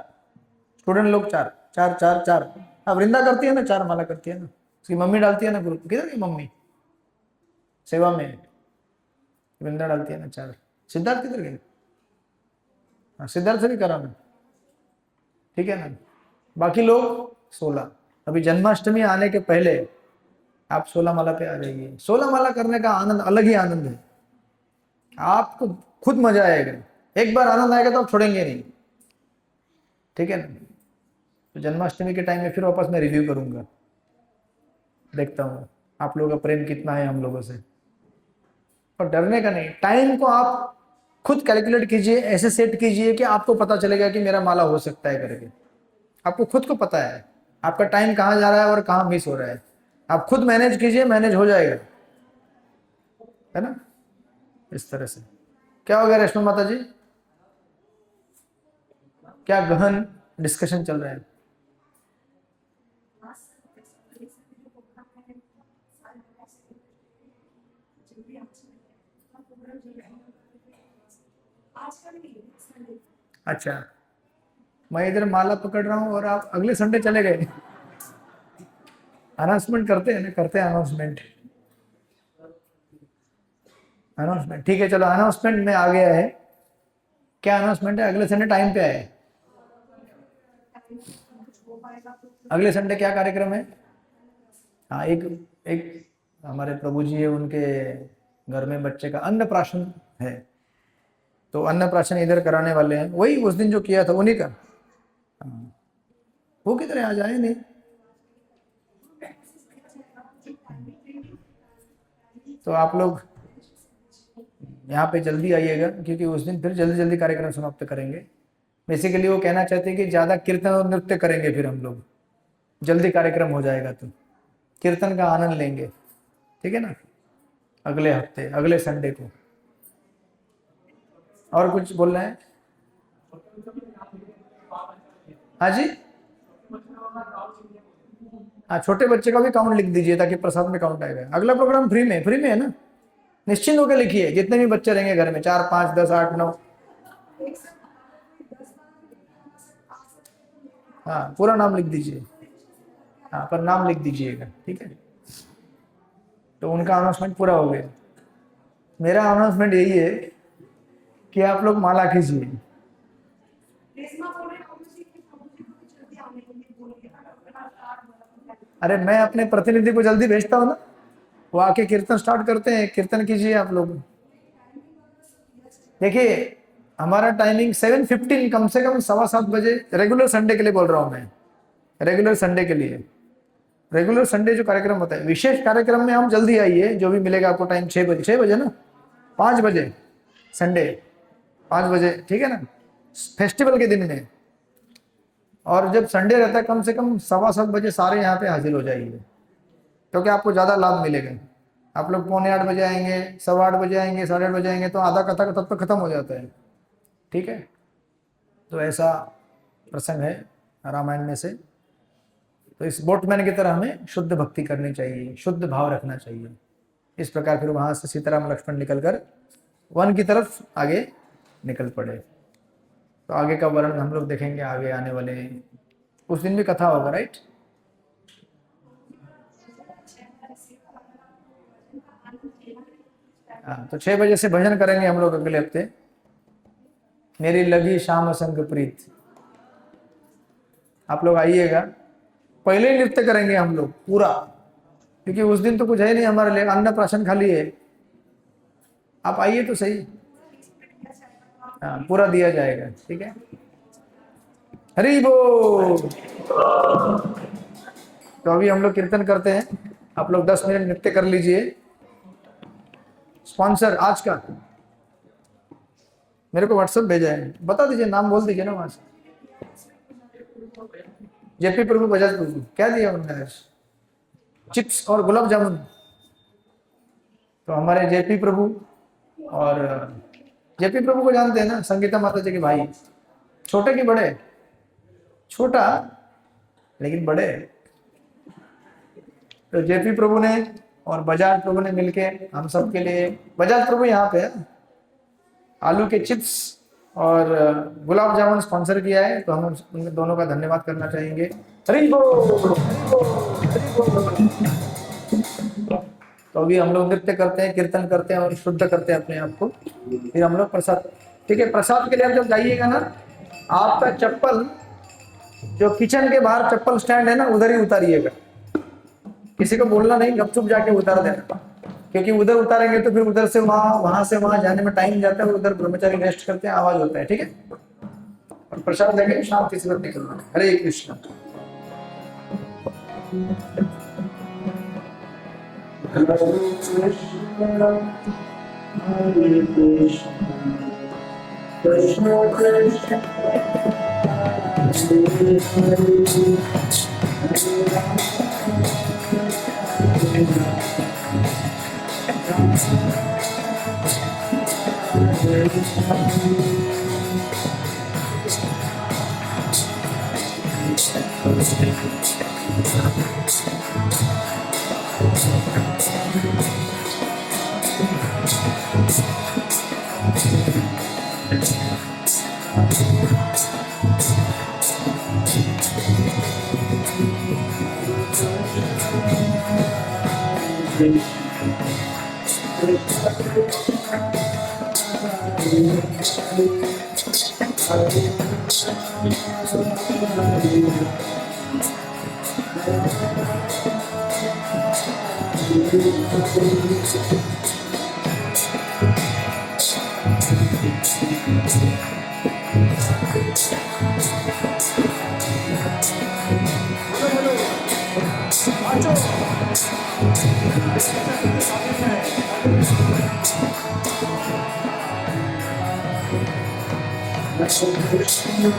स्टूडेंट लोग, 4 4 4 4। हाँ वृंदा करती है ना, 4 माला करती है ना। उसकी मम्मी डालती है ना ग्रुप, किधर की मम्मी सेवा में, वृंदा डालती है ना 4। सिद्धार्थ किधर गए? हाँ सिद्धार्थ से भी करा मैं, ठीक है ना। बाकी लोग 16। अभी जन्माष्टमी आने के पहले आप 16 माला पे आ जाइए। 16 माला करने का आनंद अलग ही आनंद है, आपको खुद मजा आएगा। एक बार आनंद आएगा तो आप छोड़ेंगे नहीं, ठीक है ना। तो जन्माष्टमी के टाइम में फिर वापस मैं रिव्यू करूंगा, देखता हूँ आप लोगों का प्रेम कितना है हम लोगों से। और डरने का नहीं, टाइम को आप खुद कैलकुलेट कीजिए, ऐसे सेट कीजिए कि आपको पता चलेगा कि मेरा माला हो सकता है करके। आपको खुद को पता है आपका टाइम कहाँ जा रहा है और कहाँ मिस हो रहा है। आप खुद मैनेज कीजिए, मैनेज हो जाएगा, है ना। इस तरह से। क्या हो गया रेशमा माता जी? क्या गहन डिस्कशन चल रहा है? अच्छा, मैं इधर माला पकड़ रहा हूँ और आप अगले संडे चले गए। अनाउंसमेंट करते हैं ना, करते हैं अनाउंसमेंट। अनाउंसमेंट ठीक है, चलो अनाउंसमेंट में आ गया है। क्या अनाउंसमेंट है? अगले संडे टाइम पे आए। अगले संडे क्या कार्यक्रम है? हाँ एक एक हमारे प्रभु जी है, उनके घर में बच्चे का अन्नप्राशन है, तो अन्नप्राशन इधर कराने वाले हैं। वही उस दिन जो किया था उन्हीं का। हाँ। वो किधर आ जाए नहीं, तो आप लोग यहाँ पे जल्दी आइएगा, क्योंकि उस दिन फिर जल्दी जल्दी कार्यक्रम समाप्त करेंगे। बेसिकली वो कहना चाहते हैं कि ज्यादा कीर्तन और नृत्य करेंगे, फिर हम लोग जल्दी कार्यक्रम हो जाएगा तो कीर्तन का आनंद लेंगे, ठीक है ना। अगले हफ्ते, अगले संडे को। और कुछ बोल रहे हैं? हाँ जी, हाँ छोटे बच्चे का भी काउंट लिख दीजिए ताकि प्रसाद में काउंट आएगा। अगला प्रोग्राम फ्री में, फ्री में है ना, निश्चिंत होकर लिखिए। जितने भी बच्चे रहेंगे घर में, 4 5 10 8 9, हाँ पूरा नाम लिख दीजिए। हाँ पर नाम लिख दीजिएगा, ठीक है। तो उनका अनाउंसमेंट पूरा हो गया। मेरा अनाउंसमेंट यही है कि आप लोग माला कीजिए। अरे मैं अपने प्रतिनिधि को जल्दी भेजता हूँ ना, वो आके कीर्तन स्टार्ट करते हैं। कीर्तन कीजिए आप लोग। देखिए हमारा टाइमिंग 7:15, कम से कम 7:15 बजे, रेगुलर संडे के लिए बोल रहा हूँ मैं, रेगुलर संडे के लिए। रेगुलर संडे जो कार्यक्रम होता है, विशेष कार्यक्रम में हम जल्दी आइए, जो भी मिलेगा आपको टाइम 6 बजे, 6 बजे ना, 5 बजे संडे, 5 बजे, ठीक है ना। फेस्टिवल के दिन में। और जब संडे रहता है कम से कम 7:15 सारे यहाँ पे हाजिर हो जाइए, क्योंकि आपको ज़्यादा लाभ मिलेगा। आप लोग 7:45 आएंगे, 8:15 आएंगे, 8:30 आएंगे तो आधा कथा तब तक खत्म हो जाता है। ठीक है, तो ऐसा प्रसंग है रामायण में से। तो इस बोटमैन की तरह हमें शुद्ध भक्ति करनी चाहिए, शुद्ध भाव रखना चाहिए। इस प्रकार फिर वहां से सीताराम लक्ष्मण निकलकर वन की तरफ आगे निकल पड़े। तो आगे का वर्णन हम लोग देखेंगे आगे आने वाले, उस दिन भी कथा होगा, राइट? हाँ, तो 6 बजे से भजन करेंगे हम लोग अगले हफ्ते। मेरी लगी शाम संग प्रीत, आप लोग आइएगा। पहले ही नृत्य करेंगे हम लोग पूरा, क्योंकि उस दिन तो कुछ है नहीं हमारे लिए, अन्न प्राशन खाली है। आप आइए तो सही। हाँ, पूरा दिया जाएगा। ठीक है, हरि बोल। तो अभी हम लोग कीर्तन करते हैं, आप लोग 10 मिनट नृत्य कर लीजिए। स्पॉन्सर आज का मेरे को व्हाट्सएप भेजा है, बता दीजिए, नाम बोल दीजिए ना वहां से। जेपी प्रभु, बजाज प्रभु, क्या दिया उन्होंने? चिप्स और गुलाब जामुन। तो हमारे जेपी प्रभु, और जेपी प्रभु को जानते हैं ना, संगीता माता जी के भाई। छोटे की बड़े? छोटा लेकिन बड़े। तो जेपी प्रभु ने और बजाज प्रभु ने मिलके हम सब के लिए, बजाज प्रभु यहाँ पे है, आलू के चिप्स और गुलाब जामुन स्पॉन्सर किया है। तो हम उन दोनों का धन्यवाद करना चाहेंगे। हरि बोल, हरि बोल। तो अभी हम लोग नृत्य करते हैं, कीर्तन करते हैं और शुद्ध करते हैं अपने आप को, फिर हम लोग प्रसाद। ठीक है, प्रसाद के लिए आप जब जाइएगा ना, आपका चप्पल जो किचन के बाहर चप्पल स्टैंड है ना, उधर ही उतारिएगा। किसी को बोलना नहीं, गपचुप जाके उतार देना, क्योंकि उधर उतारेंगे तो फिर उधर से वहां से वहां जाने में टाइम जाता है, उधर ब्रह्मचारी रेस्ट करते हैं, आवाज होता है। ठीक है, और प्रसाद लेके शांति से निकलना। हरे कृष्ण। कृष्ण कृष्ण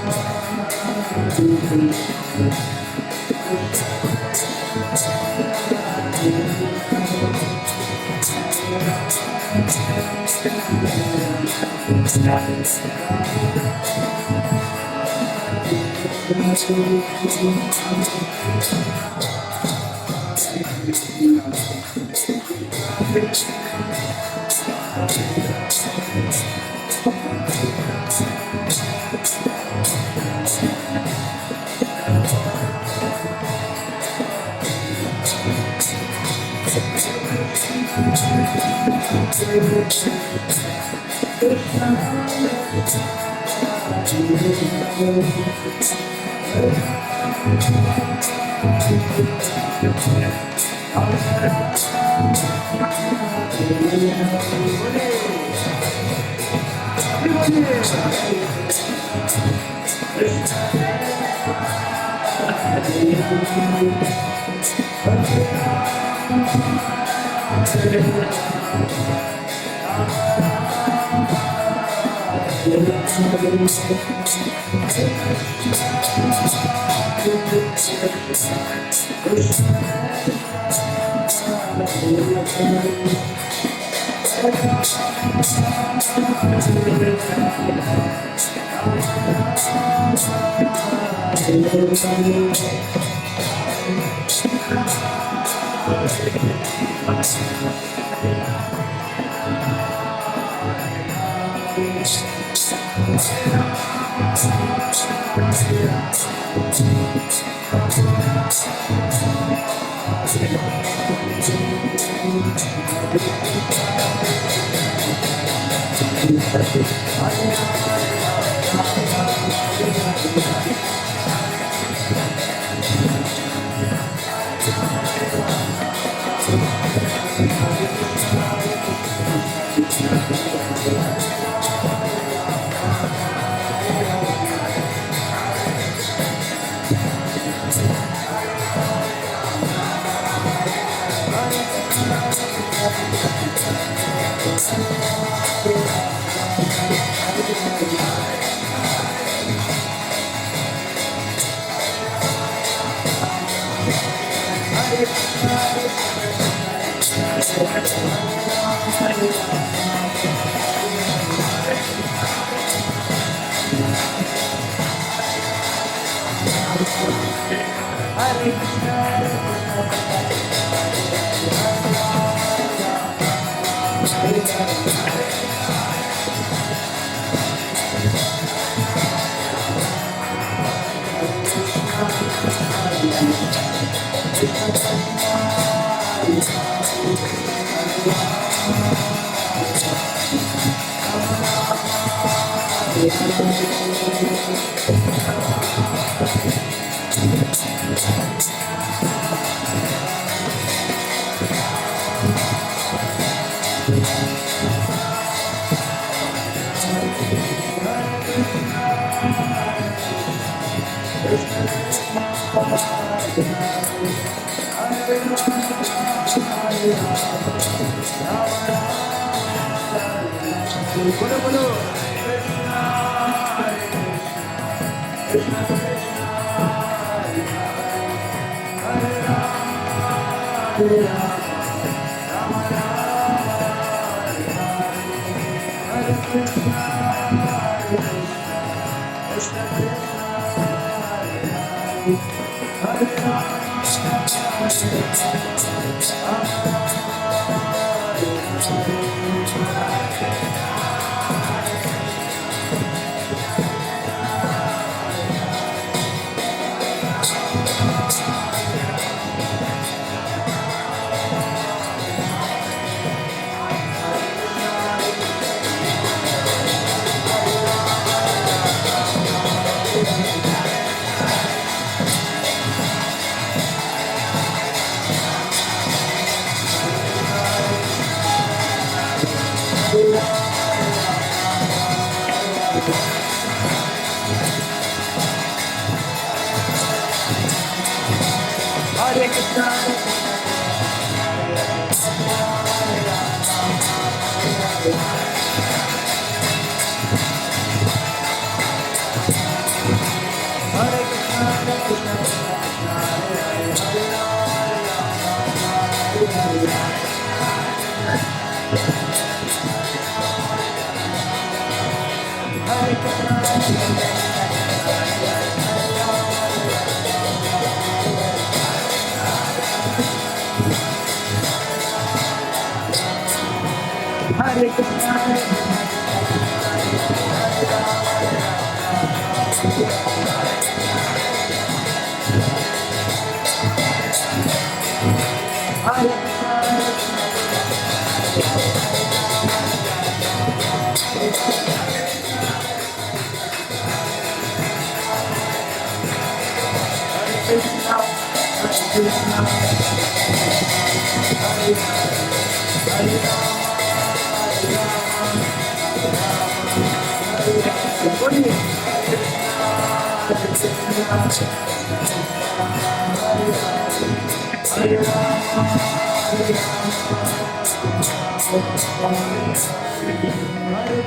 Hare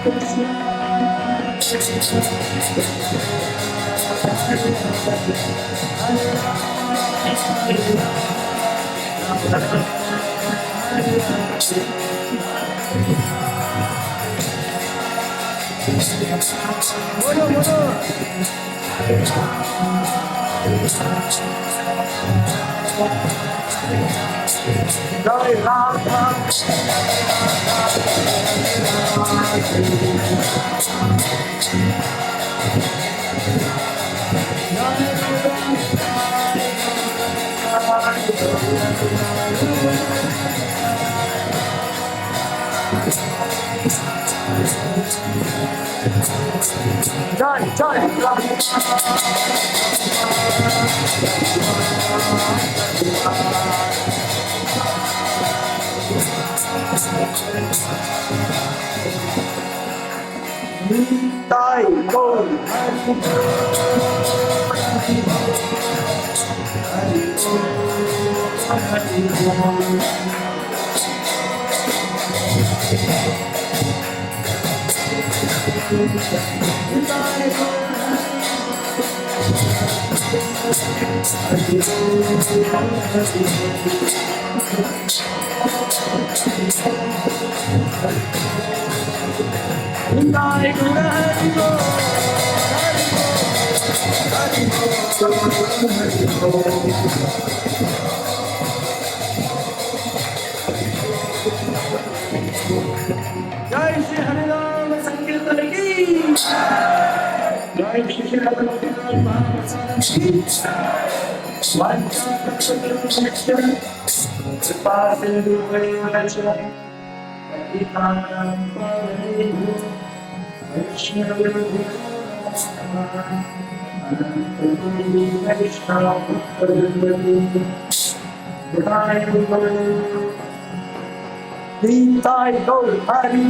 Krishna
बोलो बोलो। जय राम राम। जय जय निताई गौर जय श्री हरिनाम संकीर्तन की जय श्री हरिनाम महाप्रसाद की कृपा सिंधु निताई गौर हरि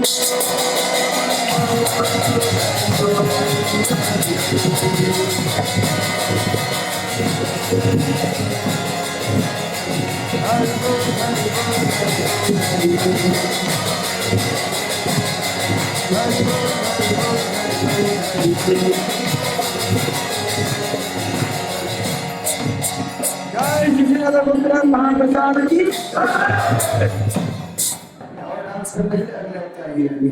जय श्री राधा गोविंद महाप्रसाद की करने के लिए अगले हफ्ते आइए।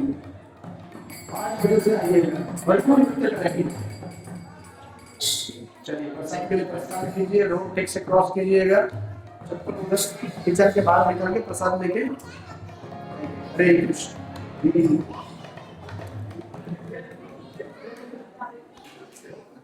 5 बजे से आइएगा, भरपूर नृत्य करेंगे। चलिए प्रसाद के लिए प्रस्थान कीजिए, रोड ठीक से क्रॉस कीजिएगा, चप्पल उधर किचन के बाहर निकल के प्रसाद लेके हरे कृष्ण।